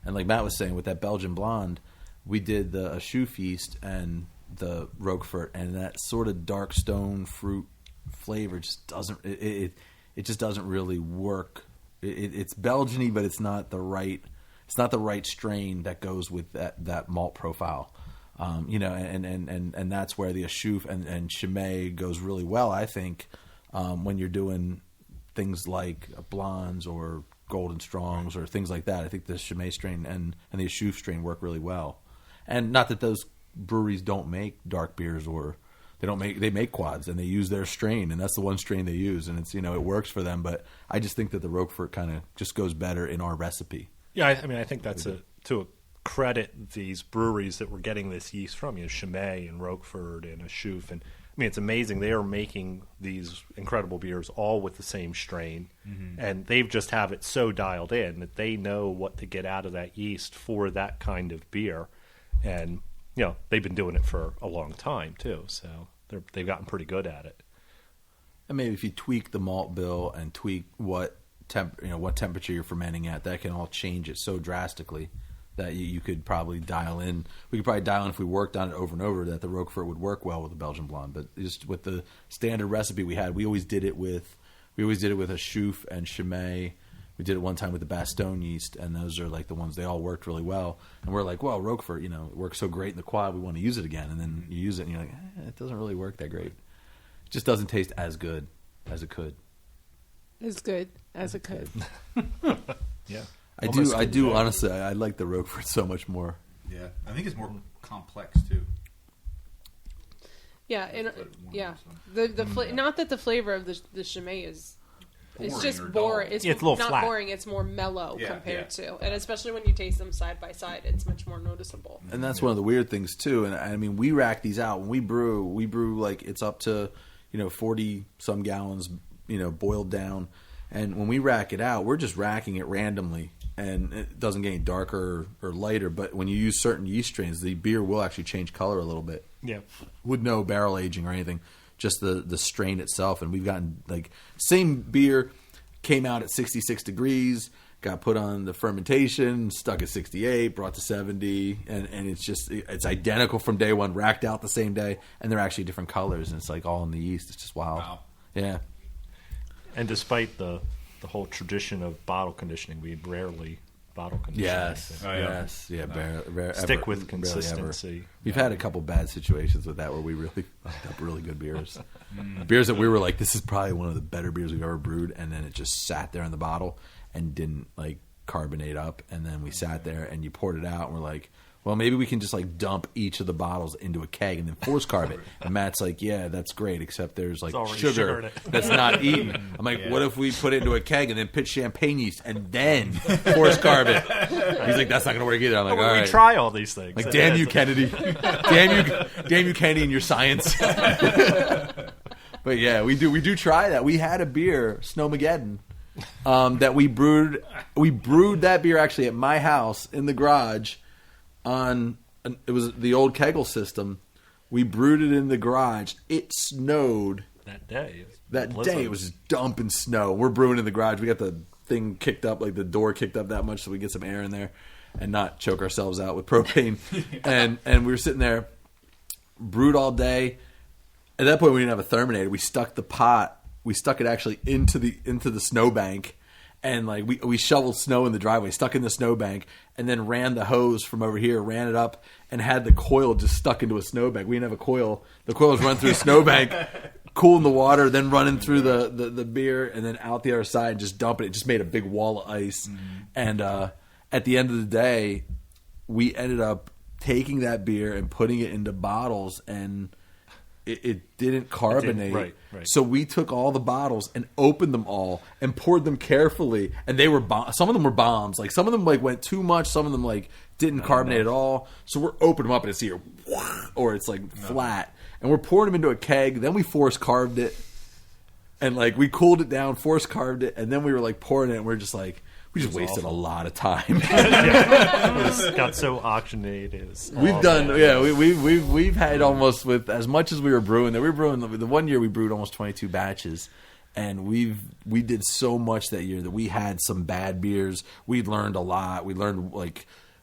And like Matt was saying, with that Belgian blonde, we did the Ashoof yeast and the Roquefort, and that sort of dark stone fruit flavor just doesn't it just doesn't really work. It's Belgian-y, but it's not the right strain that goes with that malt profile. And that's where the Ashoof and Chimay goes really well, I think, when you're doing things like blondes or golden strongs or things like that. I think the Chimay strain and the Ashoof strain work really well. And not that those breweries don't make dark beers, or they make quads and they use their strain, and that's the one strain they use, and it's it works for them. But I just think that the Roquefort kind of just goes better in our recipe. Yeah, I think that's to credit these breweries that we're getting this yeast from. Chimay and Roquefort and Ashoof, and it's amazing. They are making these incredible beers all with the same strain, and they just have it so dialed in that they know what to get out of that yeast for that kind of beer, and they've been doing it for a long time too, so they've gotten pretty good at it. And maybe if you tweak the malt bill and tweak what temperature you're fermenting at, that can all change it so drastically that you could probably dial in. We could probably dial in, if we worked on it over and over, that the Roquefort would work well with the Belgian blonde. But just with the standard recipe we had, we always did it with Ashoof and Chimay. We did it one time with the Bastogne yeast, and those are like the ones, they all worked really well. And we're like, well, Roquefort, it works so great in the quad, we want to use it again. And then you use it, and you're like, it doesn't really work that great. It just doesn't taste as good as it could. As good as it could. Yeah. I do honestly, I like the Roquefort so much more. Yeah, I think it's more complex too. Yeah, and the not that the flavor of the Chimay is. It's just boring. It's a little not flat. boring. It's more mellow compared to, and especially when you taste them side by side, it's much more noticeable. And that's one of the weird things too. And I mean, we rack these out when we brew like it's up to 40 some gallons, boiled down. And when we rack it out, we're just racking it randomly, and it doesn't get any darker or lighter. But when you use certain yeast strains, the beer will actually change color a little bit. Yeah, with no barrel aging or anything. Just the strain itself. And we've gotten same beer came out at 66 degrees, got put on the fermentation, stuck at 68, brought to 70, and it's identical from day one, racked out the same day, and they're actually different colors, and it's all in the yeast. It's just wild. Wow. Yeah. And despite the whole tradition of bottle conditioning, we rarely bottle condition. Yes. Anything. Yes. Yeah. Stick with consistency. We've had a couple bad situations with that where we really fucked up really good beers. Beers that we were like, this is probably one of the better beers we've ever brewed, and then it just sat there in the bottle and didn't carbonate up, and then we sat there and you poured it out and we're like, well, maybe we can just dump each of the bottles into a keg and then force carb it. And Matt's like, yeah, that's great, except there's sugar that's not eaten. I'm like, what if we put it into a keg and then pitch champagne yeast and then force carb it? He's like, that's not going to work either. I'm like, all right. We try all these things. Damn you, Kennedy. damn you, Kennedy, and your science. But yeah, we do try that. We had a beer, Snowmageddon, that we brewed. We brewed that beer actually at my house in the garage. It was the old kegel system. We brewed it in the garage. It snowed that day. It was just dumping snow. We're brewing in the garage. We got the thing kicked up, the door kicked up that much so we get some air in there and not choke ourselves out with propane. and we were sitting there, brewed all day. At that point, we didn't have a therminator. We stuck the pot. We stuck it actually into the snowbank. And we shoveled snow in the driveway, stuck in the snowbank, and then ran the hose from over here, ran it up, and had the coil just stuck into a snowbank. We didn't have a coil. The coil was run through a snowbank, cooling the water, then running through the beer, and then out the other side and just dumping it. It just made a big wall of ice. And at the end of the day, we ended up taking that beer and putting it into bottles, and it didn't carbonate. Right. So we took all the bottles and opened them all and poured them carefully. And they were some of them were bombs. Some of them went too much. Some of them didn't carbonate at all. So we're opening them up and it's either or it's flat. And we're pouring them into a keg. Then we force carved it. And we cooled it down, force carved it, and then we were pouring it and we're just we just wasted a lot of time. It got so oxygenated. We've had almost with as much as we were brewing. We were brewing the one year we brewed almost 22 batches, and we did so much that year that we had some bad beers. We learned a lot. We learned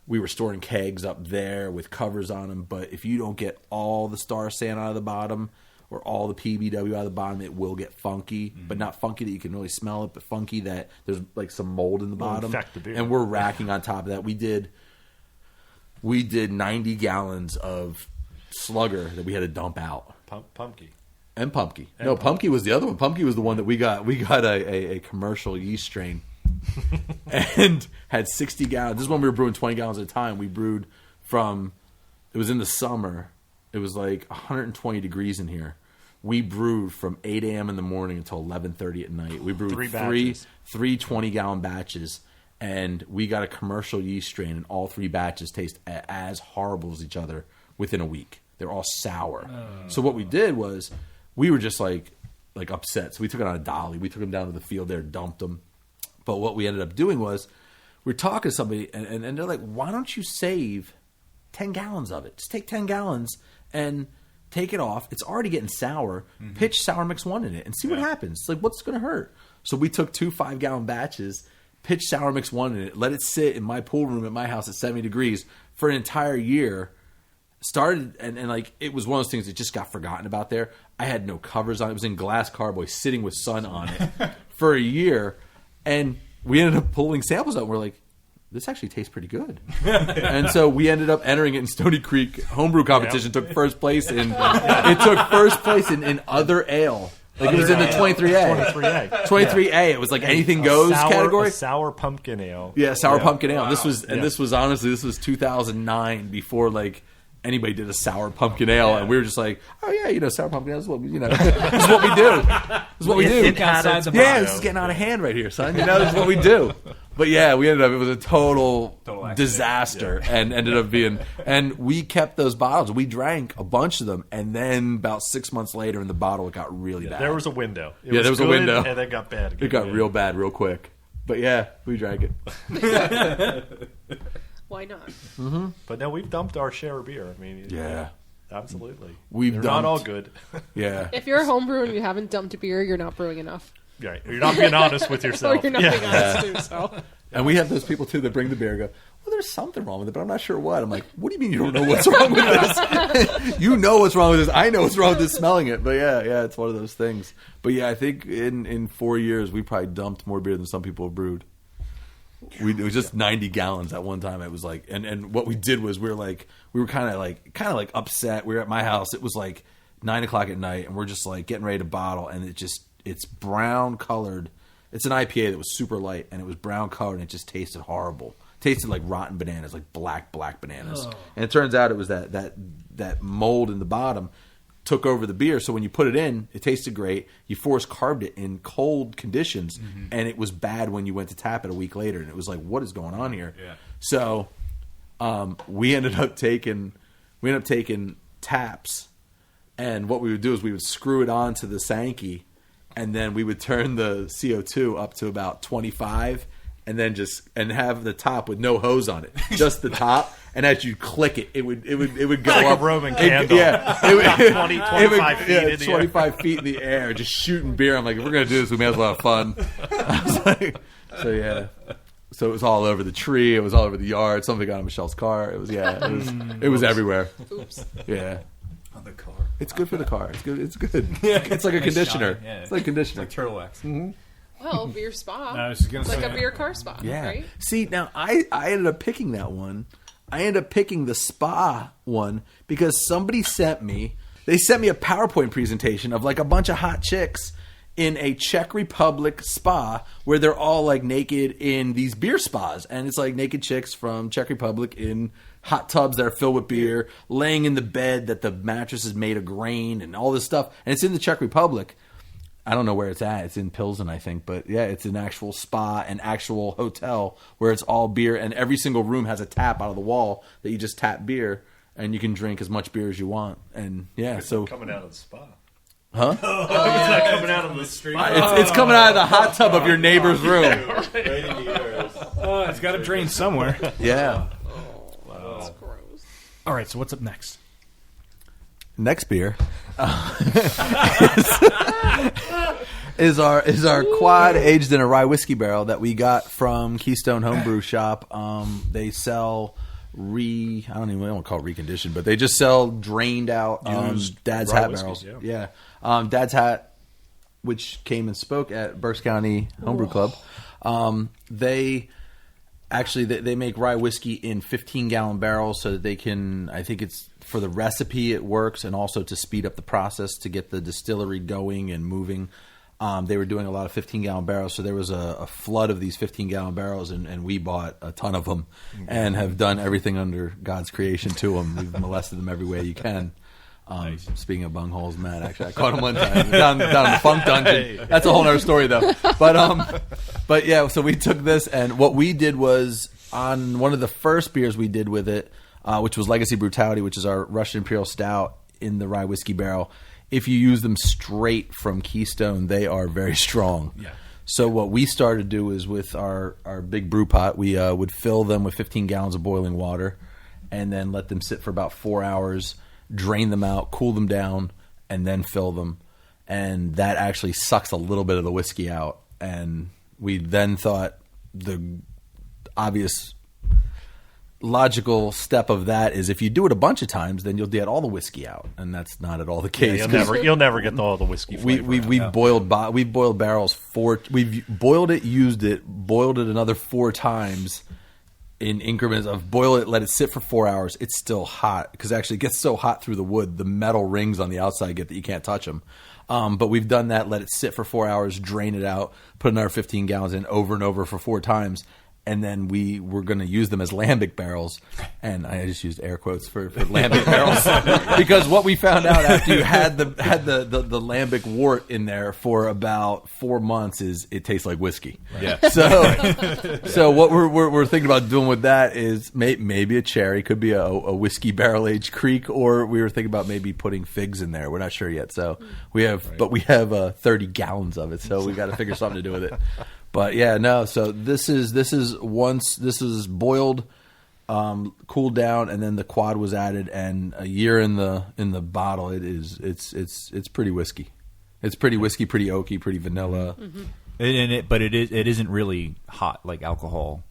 we were storing kegs up there with covers on them, but if you don't get all the star sand out of the bottom or all the PBW out of the bottom, it will get funky, but not funky that you can really smell it, but funky that there's some mold in the bottom. Infect the beer. And we're racking on top of that. We did 90 gallons of Slugger that we had to dump out. Pumpkin. And Pumpkin. No, Pumpkin was the other one. Pumpkin was the one that we got. We got a commercial yeast strain and had 60 gallons. This is when we were brewing 20 gallons at a time. We brewed it was in the summer. It was 120 degrees in here. We brewed from 8 a.m. in the morning until 11:30 at night. We brewed three 20-gallon batches, and we got a commercial yeast strain, and all three batches taste as horrible as each other within a week. They're all sour. So what we did was we were just upset. So we took it on a dolly. We took them down to the field there, dumped them. But what we ended up doing was we were talking to somebody, and they're like, why don't you save 10 gallons of it? Just take 10 gallons and take it off. It's already getting sour. Pitch Sour Mix 1 in it and see what happens. What's going to hurt? So we took 2 5-gallon batches, pitched Sour Mix 1 in it, let it sit in my pool room at my house at 70 degrees for an entire year. Started, and it was one of those things that just got forgotten about there. I had no covers on it. It was in glass carboy sitting with sun on it for a year. And we ended up pulling samples out and we're like, this actually tastes pretty good. And so we ended up entering it in Stony Creek homebrew competition. Took first place in other ale. It was in the 23A. 23A. It was anything goes category. Sour pumpkin ale. Yeah, sour pumpkin ale. Wow. This was honestly 2009 before anybody did a sour pumpkin ale, and we were just like, oh yeah, sour pumpkin ale is what we, this is what we do. This is what we do. Think outside the box. Yeah, this is getting out of hand right here, son. This is what we do. But yeah, we ended up, it was a total disaster, and ended up being, and we kept those bottles. We drank a bunch of them, and then about 6 months later in the bottle, it got really bad. There was a window. There was a window. And then got bad again. It got real bad real quick. But yeah, we drank it. Why not? But no, we've dumped our share of beer. I mean, Yeah. Absolutely. We've They're not all good. Yeah. If you're a homebrewer and you haven't dumped a beer, you're not brewing enough. Right. You're not being honest with yourself. Or you're not being honest to yourself. And we have those people, too, that bring the beer and go, well, there's something wrong with it, but I'm not sure what. I'm like, what do you mean you don't know what's wrong with this? You know what's wrong with this. I know what's wrong with this smelling it. But yeah, it's one of those things. But yeah, I think in 4 years, we probably dumped more beer than some people have brewed. It was just 90 gallons at one time. It was like, and what we did was we were kind of like upset. We were at my house. It was like 9 o'clock at night, and we're just like getting ready to bottle, and it's brown colored. It's an IPA that was super light, and it was brown colored, and it just tasted horrible. It tasted like rotten bananas, like black bananas. Oh. And it turns out it was that mold in the bottom took over the beer. So when you put it in, it tasted great. You force carved it in cold conditions, and it was bad when you went to tap it a week later. And it was like, what is going on here? Yeah. So we ended up taking taps, and what we would do is we would screw it onto the Sankey, and then we would turn the CO2 up to about 25, and then and have the top with no hose on it, just the top. And as you click it, it would go like up. A Roman candle. It 25 feet in the 25 feet in the air, just shooting beer. I'm like, if we're gonna do this, we may as well have fun. I was like, so yeah. So it was all over the tree. It was all over the yard. Something got on Michelle's car. It was everywhere. Oops. Yeah. On the car. It's good for the car. It's good. It's like a conditioner. Yeah. It's like conditioner. It's like turtle wax. Mm-hmm. Well, beer spa. I was gonna like say a beer car spa. Yeah. Right? See, now I ended up picking that one. I ended up picking the spa one because somebody sent me a PowerPoint presentation of like a bunch of hot chicks in a Czech Republic spa where they're all like naked in these beer spas. And it's like naked chicks from Czech Republic in hot tubs that are filled with beer, laying in the bed that the mattress is made of grain and all this stuff. And it's in the Czech Republic. I don't know where it's at. It's in Pilsen, I think. But yeah, it's an actual spa, an actual hotel where it's all beer. And every single room has a tap out of the wall that you just tap beer. And you can drink as much beer as you want. And yeah, so... Coming out of the spa. Huh? It's not coming out of the street. It's coming out of the hot tub of your neighbor's room. Right in the ears. it's got to drain somewhere. Yeah. That's gross. All right, so what's up next? Next beer is our quad aged in a rye whiskey barrel that we got from Keystone Homebrew Shop. They sell I don't want to call it reconditioned, but they just sell drained out Dad's Hat barrels. Yeah. Dad's Hat, which came and spoke at Berks County Homebrew Club. They make rye whiskey in 15-gallon barrels so that they can, I think it's for the recipe it works, and also to speed up the process to get the distillery going and moving. They were doing a lot of 15-gallon barrels, so there was a flood of these 15-gallon barrels, and we bought a ton of them and have done everything under God's creation to them. We've molested them every way you can. Speaking of bungholes, Matt, actually, I caught him one time down in the funk dungeon. That's a whole other story, though. But yeah, so we took this, and what we did was on one of the first beers we did with it, which was Legacy Brutality, which is our Russian Imperial Stout in the rye whiskey barrel. If you use them straight from Keystone, they are very strong. Yeah. So what we started to do is with our big brew pot, we would fill them with 15 gallons of boiling water and then let them sit for about 4 hours, drain them out, cool them down, and then fill them. And that actually sucks a little bit of the whiskey out. And we then thought the obvious logical step of that is if you do it a bunch of times, then you'll get all the whiskey out, and that's not at all the case. Yeah, you'll never get all the whiskey flavor. We've boiled barrels we've boiled it, used it, boiled it another 4 times in increments of boil it, let it sit for 4 hours. It's still hot because actually it gets so hot through the wood, the metal rings on the outside get that you can't touch them. But we've done that, let it sit for 4 hours, drain it out, put another 15 gallons in over and over for 4 times. and then we were going to use them as lambic barrels, and I just used air quotes for lambic barrels because what we found out after you had the lambic wort in there for about 4 months is it tastes like whiskey. Yeah. So what we're thinking about doing with that is maybe a cherry, could be a whiskey barrel aged creek, or we were thinking about maybe putting figs in there. We're not sure yet. So we have 30 gallons of it, so we got to figure something to do with it. But yeah, no. So this is boiled, cooled down, and then the quad was added, and a year in the bottle. It's pretty whiskey. It's pretty whiskey, pretty oaky, pretty vanilla. Mm-hmm. But it isn't really hot like alcohol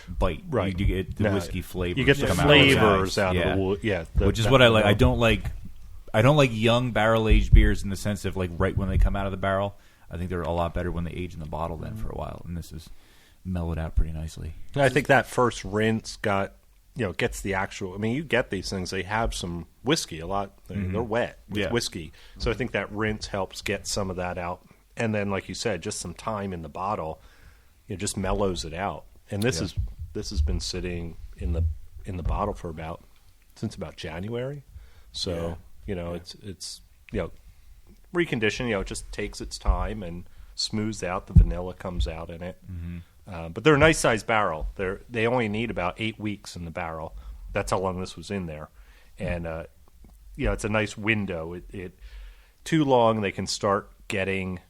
bite. Right. You get the whiskey flavors. You get the come flavors out yeah. of the wood. Yeah, which is what I like. I don't like young barrel aged beers in the sense of like right when they come out of the barrel. I think they're a lot better when they age in the bottle then for a while, and this is mellowed out pretty nicely. I think that first rinse gets the actual. I mean, you get these things; they have some whiskey a lot. They're wet with whiskey, so I think that rinse helps get some of that out. And then, like you said, just some time in the bottle, it just mellows it out. And this has been sitting in the bottle for since about January. So it's reconditioned. It just takes its time and smooths out. The vanilla comes out in it. Mm-hmm. But they're a nice sized barrel. They only need about 8 weeks in the barrel. That's how long this was in there. And it's a nice window. It too long, they can start getting,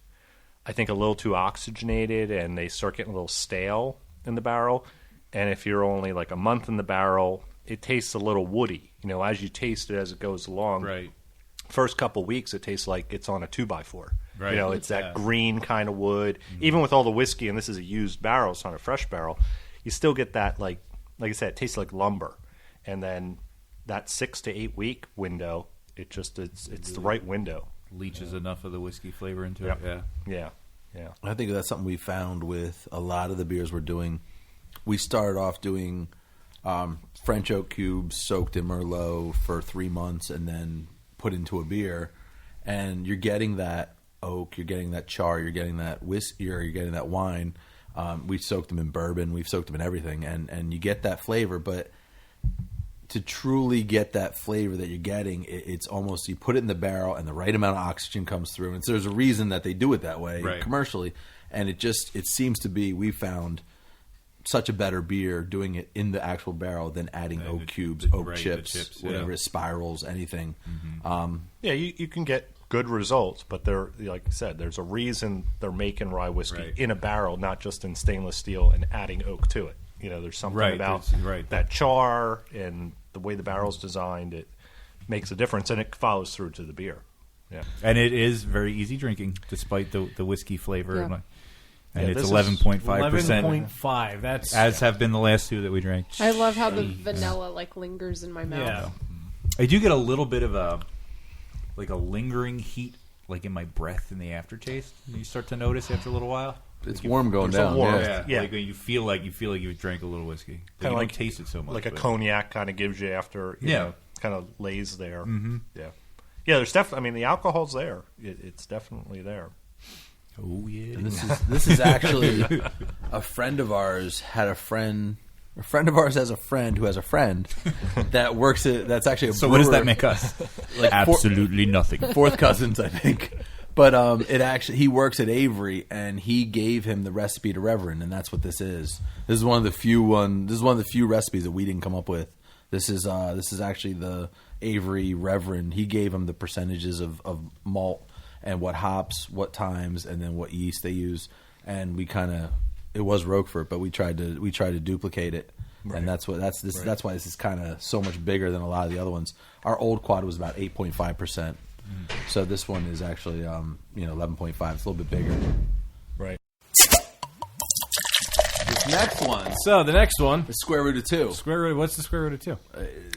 I think, a little too oxygenated, and they start getting a little stale in the barrel. And if you're only like a month in the barrel, it tastes a little woody. As you taste it as it goes along. Right. First couple weeks, it tastes like it's on a 2x4. Right. It's that green kind of wood. Mm-hmm. Even with all the whiskey, and this is a used barrel, it's not a fresh barrel, you still get that, like I said, it tastes like lumber. And then that 6 to 8 week window, it's the right window. Leaches enough of the whiskey flavor into it. Yeah. I think that's something we found with a lot of the beers we're doing. We started off doing French oak cubes soaked in Merlot for 3 months and then put into a beer, and you're getting that oak, you're getting that char, you're getting that whiskey, or you're getting that wine. We've soaked them in bourbon, we've soaked them in everything, and you get that flavor. But to truly get that flavor that you're getting, it's almost, you put it in the barrel and the right amount of oxygen comes through. And so there's a reason that they do it that way commercially. And it seems to be, we found such a better beer doing it in the actual barrel than adding oak cubes, oak chips, whatever, spirals, anything. Mm-hmm. You can get good results, but they're, like I said, there's a reason they're making rye whiskey in a barrel, not just in stainless steel and adding oak to it. There's something about that char and the way the barrel's designed. It makes a difference, and it follows through to the beer. Yeah, and it is very easy drinking, despite the whiskey flavor. Yeah. And it's 11.5%. 11.5. That's as have been the last two that we drank. I love how the vanilla lingers in my mouth. Yeah. I do get a little bit of a lingering heat, like in my breath in the aftertaste. You start to notice after a little while. It's warm going down. Yeah. Like when you feel like you drank a little whiskey. Kind of like taste it so much. Like a cognac kind of gives you after. You know, kind of lays there. Mm-hmm. Yeah. There's definitely. I mean, the alcohol's there. It's definitely there. Oh yeah. And this is actually a friend of ours had a friend. A friend of ours has a friend who has a friend that works at. That's actually a brewer. So what does that make us? Absolutely nothing. Fourth cousins, I think. But he works at Avery, and he gave him the recipe to Reverend, and that's what this is. This is one of the few recipes that we didn't come up with. This is actually the Avery Reverend. He gave him the percentages of malt and what hops, what times, and then what yeast they use. And it was Roquefort, but we tried to duplicate it, and that's why this is kind of so much bigger than a lot of the other ones. Our old quad was about 8.5%. So this one is actually 11.5. It's a little bit bigger. Right. This next one. So the next one, The square root of 2. What's the square root of 2?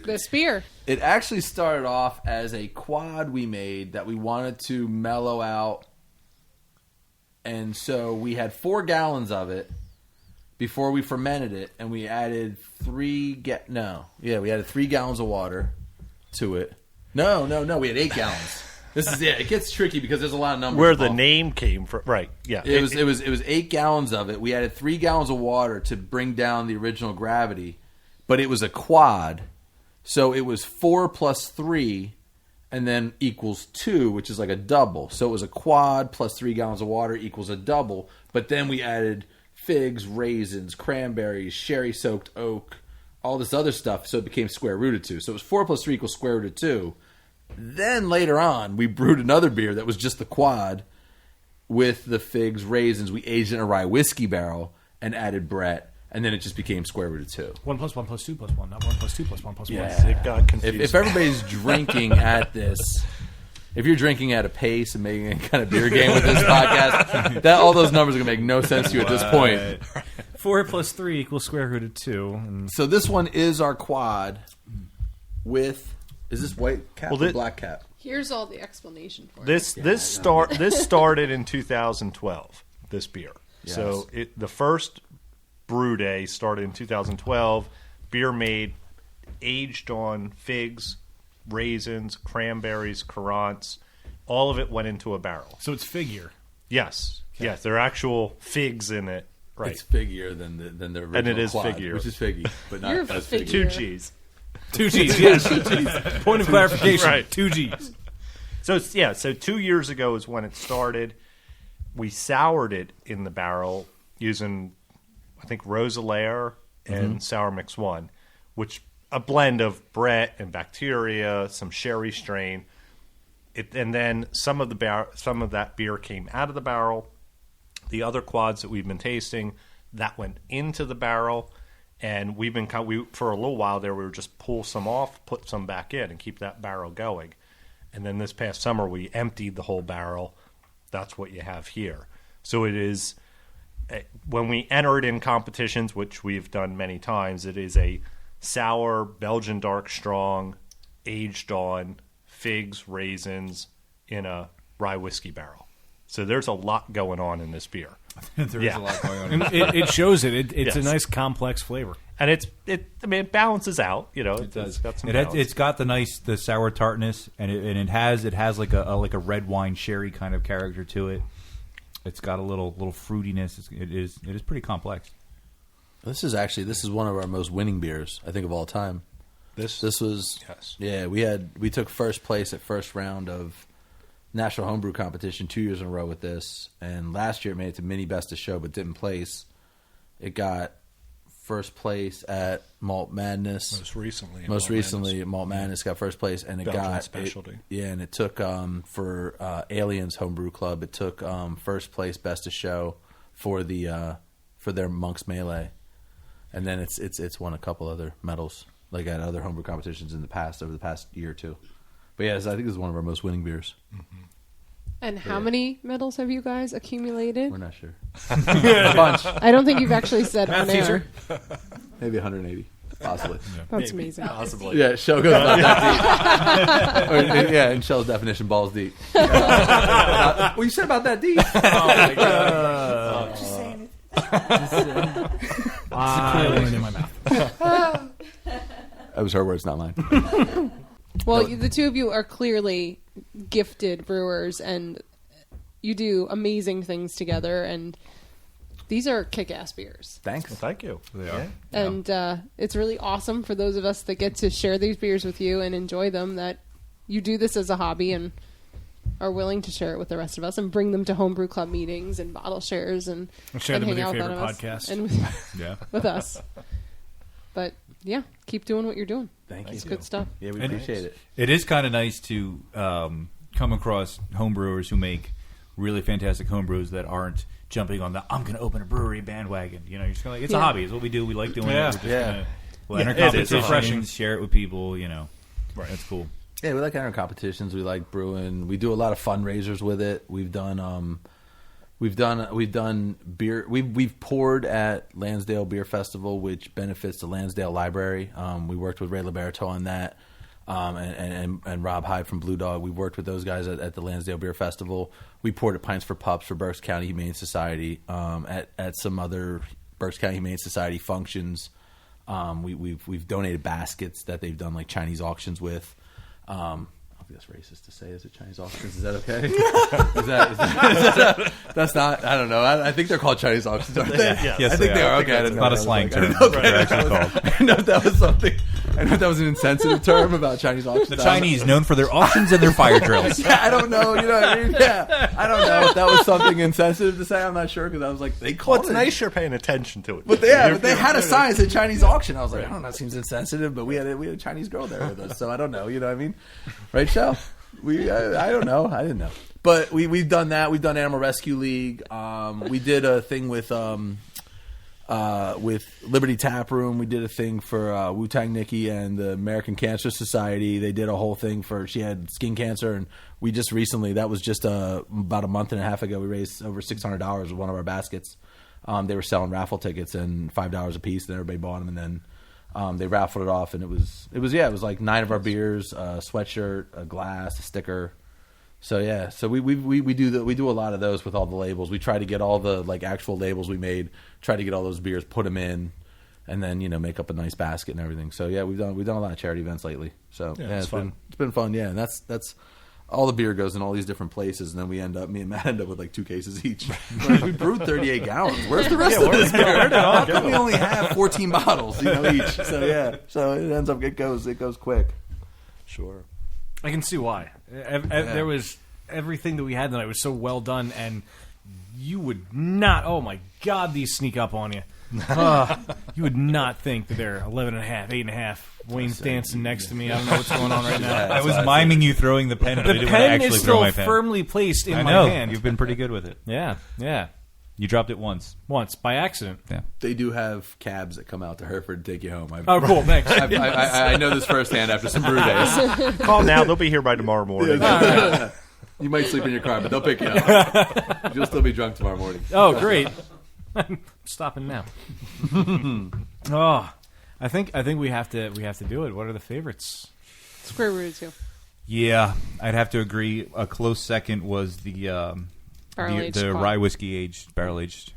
This beer. It actually started off as a quad we made that we wanted to mellow out. And so we had 4 gallons of it before we fermented it, and we added 3 gallons of water to it. No, we had 8 gallons. This is it gets tricky because there's a lot of numbers. Where involved. the name came from, right? Yeah, It was 8 gallons of it. We added 3 gallons of water to bring down the original gravity, but it was a quad, so it was 4 plus 3, and then equals 2, which is like a double. So it was a quad plus 3 gallons of water equals a double. But then we added figs, raisins, cranberries, sherry-soaked oak, all this other stuff, so it became square root of 2. So it was 4 plus 3 equals square root of 2. Then later on, we brewed another beer that was just the quad with the figs, raisins. We aged in a rye whiskey barrel and added Brett, and then it just became square root of 2. 1 plus 1 plus 2 plus 1, not 1 plus 2 plus 1 plus 1. It got confusing. If everybody's drinking at this, if you're drinking at a pace and making a kind of beer game with this podcast, all those numbers are going to make no sense to you at this point. 4 plus 3 equals square root of 2. And So this one is our quad with... Is this white cap or black cap? Here's all the explanation for it. This started in 2012. This beer. Yes. So the first brew day started in 2012. Beer made, aged on figs, raisins, cranberries, currants. All of it went into a barrel. so it's figure. Yes, yes, there are actual figs in it. Right, It's figgier than the original and it is quad, figgier, which is figgy, but not You're as figgy. figgy. 2 G's. 2 G's, yes. 2 G's. Point of clarification. Right. 2 G's. So so 2 years ago is when it started. We soured it in the barrel using, I think, Rosalaire and Sour Mix 1, which a blend of Brett and bacteria, some sherry strain. And then some of that beer came out of the barrel. The other quads that we've been tasting, that went into the barrel. And we've been for a little while there, we would just pull some off, put some back in, and keep that barrel going. And then this past summer, we emptied the whole barrel. That's what you have here. So it is, when we enter it in competitions, which we've done many times, it is a sour Belgian dark strong, aged on figs, raisins in a rye whiskey barrel. So there's a lot going on in this beer. There is a lot going on. And it shows it. It's a Yes. nice complex flavor. And it balances out, you know. It does. It's got some It's balance. got the sour tartness, and it has like a red wine sherry kind of character to it. It's got a little fruitiness. It is pretty complex. This is one of our most winning beers, I think, of all time. This was yes. Yeah, we took first place at first round of National Homebrew Competition 2 years in a row with this, and last year it made it to mini best of show but didn't place. It got first place at Malt Madness. Most recently At Malt Madness got first place, and it Belgian got specialty. and it took for Aliens Homebrew Club. It took first place best of show for their Monks Melee, and then it's won a couple other medals like at other homebrew competitions over the past year or two. But yeah, I think this is one of our most winning beers. And how many medals have you guys accumulated? We're not sure. A bunch, I don't think you've actually said on air. maybe 180, possibly. That's amazing. Possibly. Yeah, Shell goes about that deep. Yeah, in Shell's definition, balls deep. Well, you said about that deep. Went in my mouth. That was her words, not mine. Well, the two of you are clearly gifted brewers, and you do amazing things together, and these are kick-ass beers. Thanks. Well, thank you. They are. And it's really awesome for those of us that get to share these beers with you and enjoy them, that you do this as a hobby and are willing to share it with the rest of us and bring them to homebrew club meetings and bottle shares and Share them hang with your out favorite with us podcast. and with, Yeah. with us. But yeah, keep doing what you're doing. Thank you. It's good stuff. Yeah, we And appreciate it. It is kind of nice to come across homebrewers who make really fantastic homebrews that aren't jumping on the "I'm going to open a brewery" bandwagon. You know, you're just kind of like, it's a Yeah. hobby. It's what we do. We like doing it. Yeah. We're just Yeah. gonna, we'll Yeah, enter it's competitions, refreshing. share it with people. You know, Right. That's cool. Yeah, we like entering competitions. We like brewing. We do a lot of fundraisers with it. We've done beer. We've poured at Lansdale Beer Festival, which benefits the Lansdale Library. We worked with Ray Liberto on that, and Rob Hyde from Blue Dog. We worked with those guys at the Lansdale Beer Festival. We poured at Pints for Pups for Berks County Humane Society. At some other Berks County Humane Society functions. We've donated baskets that they've done like Chinese auctions with. that's racist to say. Is it Chinese auctions? Is that okay? That's not. I don't know. I think they're called Chinese auctions, aren't they? Yes, I think they are. Okay, It's not a slang term. Okay. They're actually called. I know that was something. I know that was an insensitive term about Chinese auctions. The Chinese, known for their auctions and their fire drills. Yeah, I don't know. You know what I mean? Yeah, I don't know if that was something insensitive to say. I'm not sure because I was like, they called Well, it's it. nice you're paying attention to it. But they had a sign that said Chinese auction. I was like, I don't know, that seems insensitive. But we had a Chinese girl there with us, so I don't know. You know what I mean? Right, Shell? I don't know. I didn't know. But we've done that. We've done Animal Rescue League. We did a thing with Liberty Tap Room. We did a thing for Wu-Tang Nikki and the American Cancer Society. They did a whole thing for, she had skin cancer, and we just recently, that was just about a month and a half ago, we raised over $600 with one of our baskets. They were selling raffle tickets and $5 a piece, and everybody bought them, and then they raffled it off, and it was like 9 of our beers, a sweatshirt, a glass, a sticker. So yeah, so we do a lot of those with all the labels. We try to get all the like actual labels we made, try to get all those beers, put them in, and then make up a nice basket and everything. So yeah, we've done a lot of charity events lately. So yeah, it's been fun. Yeah, and that's all the beer goes in all these different places, and then me and Matt end up with like 2 cases each. We brewed 38 gallons. Where's the rest of this beer? How come we only have 14 bottles, each? So yeah, so it ends up it goes quick. Sure. I can see why. There was everything that we had tonight was so well done, and you would not. Oh my God, these sneak up on you. You would not think that they're 11.5, 8.5. Wayne's dancing next to me. I don't know what's going on right now. I was miming you throwing the pen, but I didn't want to actually is throw still my pen. firmly placed in I my know. hand. You've been pretty good with it. Yeah. You dropped it once. Once by accident. Yeah. They do have cabs that come out to Hereford to take you home. Oh, cool. Thanks. I know this firsthand after some brew days. Call now. They'll be here by tomorrow morning. You might sleep in your car, but they'll pick you up. You'll still be drunk tomorrow morning. Oh, great. I'm stopping now. I think we have to do it. What are the favorites? Square root too. Yeah, I'd have to agree. A close second was the rye whiskey aged, barrel aged.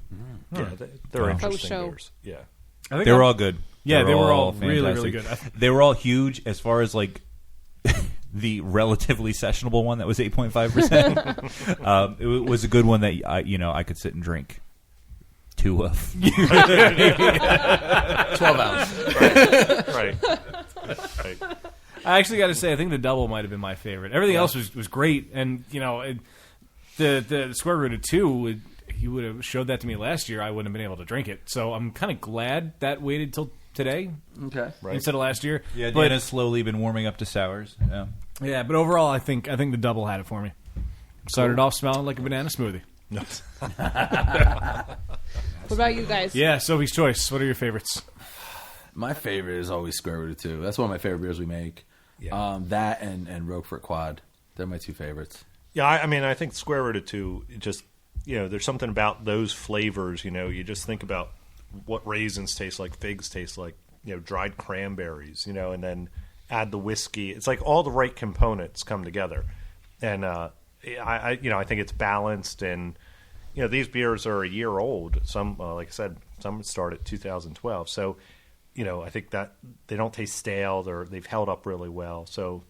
Yeah, they're interesting show. beers. Yeah, I think They were all good. Yeah, they were all fantastic. really good. They were all huge as far as like the relatively sessionable one that was 8.5%. It was a good one that I could sit and drink 2 of. 12 ounce. right. I actually got to say, I think the double might have been my favorite. Everything else was great, and the square root of 2. He would have showed that to me last year. I wouldn't have been able to drink it. So I'm kind of glad that waited till today, instead of last year. Yeah, but Dana's slowly been warming up to sours. Yeah, but overall, I think the double had it for me. Started off smelling like a banana smoothie. What about you guys? Yeah, Sophie's choice. What are your favorites? My favorite is always Square Root of 2. That's one of my favorite beers we make. Yeah. That and Roquefort Quad. They're my 2 favorites. Yeah, I mean, I think Square Root of 2, just, there's something about those flavors, you just think about what raisins taste like, figs taste like, dried cranberries, and then add the whiskey. It's like all the right components come together. And, I think it's balanced, and, these beers are a year old. Some, like I said, some started 2012. So, I think that they don't taste stale. They've held up really well. So,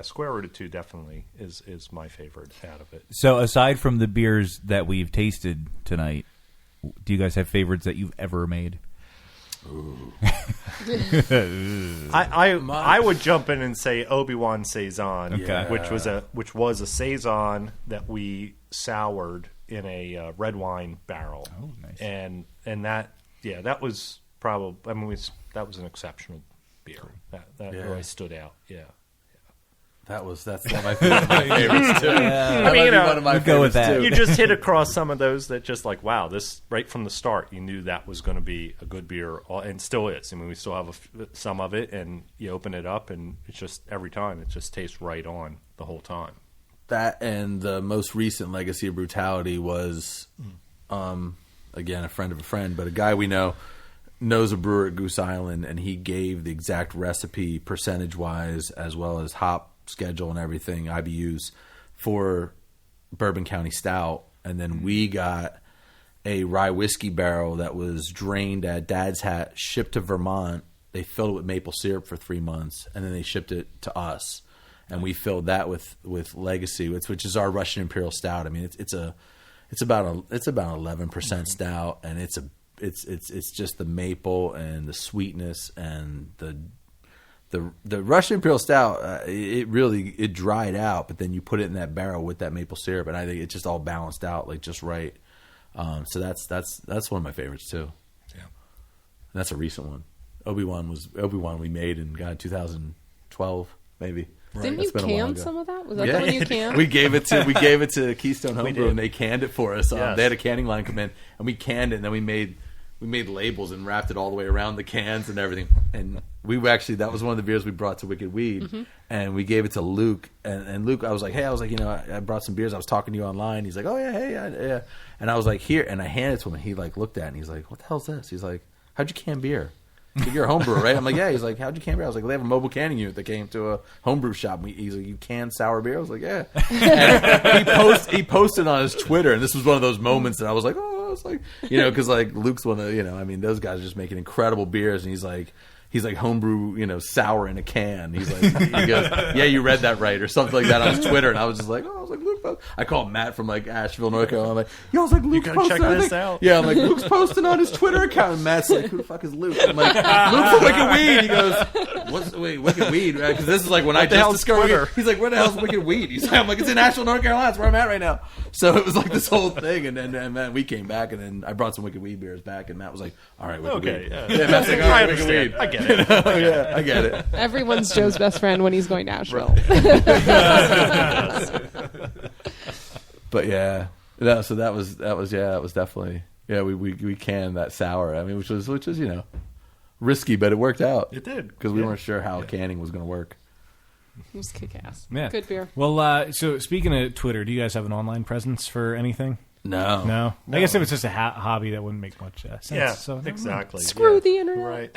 Square Root of 2 definitely is my favorite out of it. So aside from the beers that we've tasted tonight, do you guys have favorites that you've ever made? Ooh. I would jump in and say Obi-Wan Saison, Okay. which was a Saison that we soured in a red wine barrel. Oh, nice. And that was probably that was an exceptional beer. That really stood out. Yeah. That's one of my favorites too. I mean, one of my go with that. too. You just hit across some of those that just like, wow, this right from the start, you knew that was going to be a good beer, and still is. I mean, we still have some of it, and you open it up, and it's just every time it just tastes right on the whole time. That and the most recent legacy of brutality was, again, a friend of a friend, but a guy we know knows a brewer at Goose Island, and he gave the exact recipe percentage-wise as well as hop schedule and everything, IBUs, for Bourbon County Stout. And then we got a rye whiskey barrel that was drained at Dad's Hat, shipped to Vermont. They filled it with maple syrup for 3 months, and then they shipped it to us. and we filled that with Legacy, which is our Russian Imperial Stout. I mean, it's about 11% stout, and it's just the maple and the sweetness and the Russian Imperial Stout. It dried out, but then you put it in that barrel with that maple syrup, and I think it just all balanced out like just right. So that's one of my favorites too. Yeah, and that's a recent one. Obi-Wan we made in 2012 maybe. Didn't you can some of that? Was that the one you canned? we gave it to Keystone Homebrew, and they canned it for us. Yes. They had a canning line come in, and we canned it, and then we made labels and wrapped it all the way around the cans and everything. And that was one of the beers we brought to Wicked Weed, and we gave it to Luke. And Luke, I was like, I brought some beers. I was talking to you online. He's like, oh yeah, hey, yeah. And I was like, here, and I handed it to him, and he like looked at it, and he's like, what the hell's this? He's like, how'd you can beer? You're a homebrewer, right? I'm like, yeah. He's like, how'd you can beer? I was like, they have a mobile canning unit that came to a homebrew shop. He's like, you can sour beer? I was like, yeah. And he posted on his Twitter, and this was one of those moments that I was like, oh, it's like, because like Luke's one of those guys are just making incredible beers, and he's like homebrew, sour in a can. He goes, yeah, you read that right, or something like that on his Twitter, and I was just like, Luke. I called Matt from like Asheville, North Carolina. I'm like, I was like, Luke's posting. Check this out. Yeah, I'm like, Luke's posting on his Twitter account, and Matt's like, who the fuck is Luke? I'm like, Luke from Wicked Weed. He goes, Wicked Weed? Because this is like when I just discovered it. He's like, where the hell's Wicked Weed? I'm like, it's in Asheville, North Carolina. That's where I'm at right now. So it was like this whole thing, and then we came back, and then I brought some Wicked Weed beers back, and Matt was like, all right, Wicked Weed. Yeah, Matt's like, all right, Wicked Weed. I get it. I get it. Everyone's Joe's best friend when he's going to Asheville. But yeah, so that was definitely we canned that sour. I mean, which was risky, but it worked out. It did because we weren't sure how canning was going to work. It was kick-ass. Yeah. Good beer. Well, so speaking of Twitter, do you guys have an online presence for anything? No. I guess if it's just a hobby, that wouldn't make much sense. Yeah, so, exactly. Screw the internet. Right.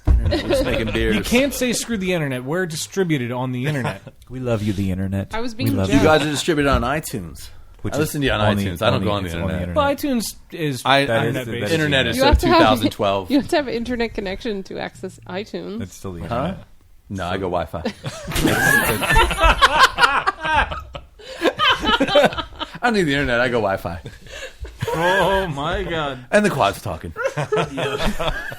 We're just making beers. You can't say screw the internet. We're distributed on the internet. We love you, the internet. I was being We love You guys are distributed on iTunes. Which I listen to you on iTunes. I don't go on the it's internet. Well, iTunes is internet-based. Internet is You so have to have 2012. You have to have an internet connection to access iTunes. It's still the internet. Huh? No, I go Wi-Fi. I don't need the internet. I go Wi-Fi. Oh my god! And the quad's talking.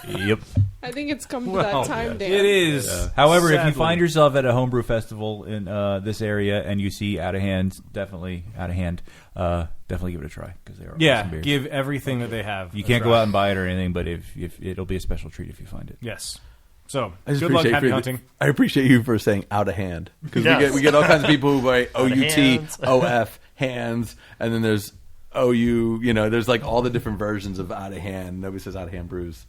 Yep. I think it's come to that time, Dan. It is. Yeah. However, if you Sadly. find yourself at a homebrew festival in this area and you see Outta Hand, definitely give it a try because they are awesome beers. Give everything that they have. You can't go out and buy it or anything, but if it'll be a special treat if you find it. Yes. So I just good luck, appreciate happy you- hunting. I appreciate you for saying Outta Hand because Yes. we get all kinds of people who write Outta hands. OUT-OF hands, and then there's OU. There's like all the different versions of Outta Hand. Nobody says Outta Hand Brews.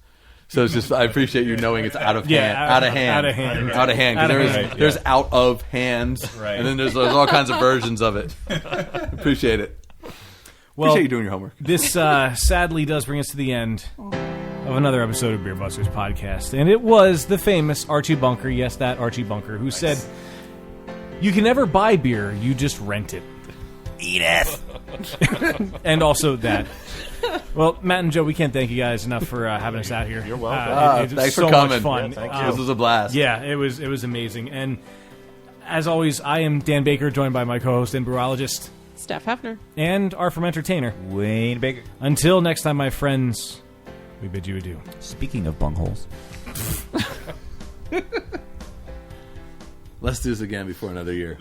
So it's just I appreciate you knowing it's out of hand, out of hand, out of hand. out of hand. 'Cause there's out of hands, Right. and then there's all kinds of versions of it. Appreciate it. Well, Appreciate you doing your homework. This sadly does bring us to the end of another episode of Beer Busters podcast, and it was the famous Archie Bunker, yes, that Archie Bunker, who said, "You can never buy beer; you just rent it." Edith. And also that. Well, Matt and Joe, we can't thank you guys enough for having us out here. You're welcome. It was Thanks so for coming. much fun. Yeah, thank you. This was a blast. Yeah, it was amazing. And as always, I am Dan Baker, joined by my co-host and brewologist, Steph Hefner. and our fermentertainer. Wayne Baker. Until next time, my friends, we bid you adieu. Speaking of bungholes. Let's do this again before another year.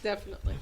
Definitely.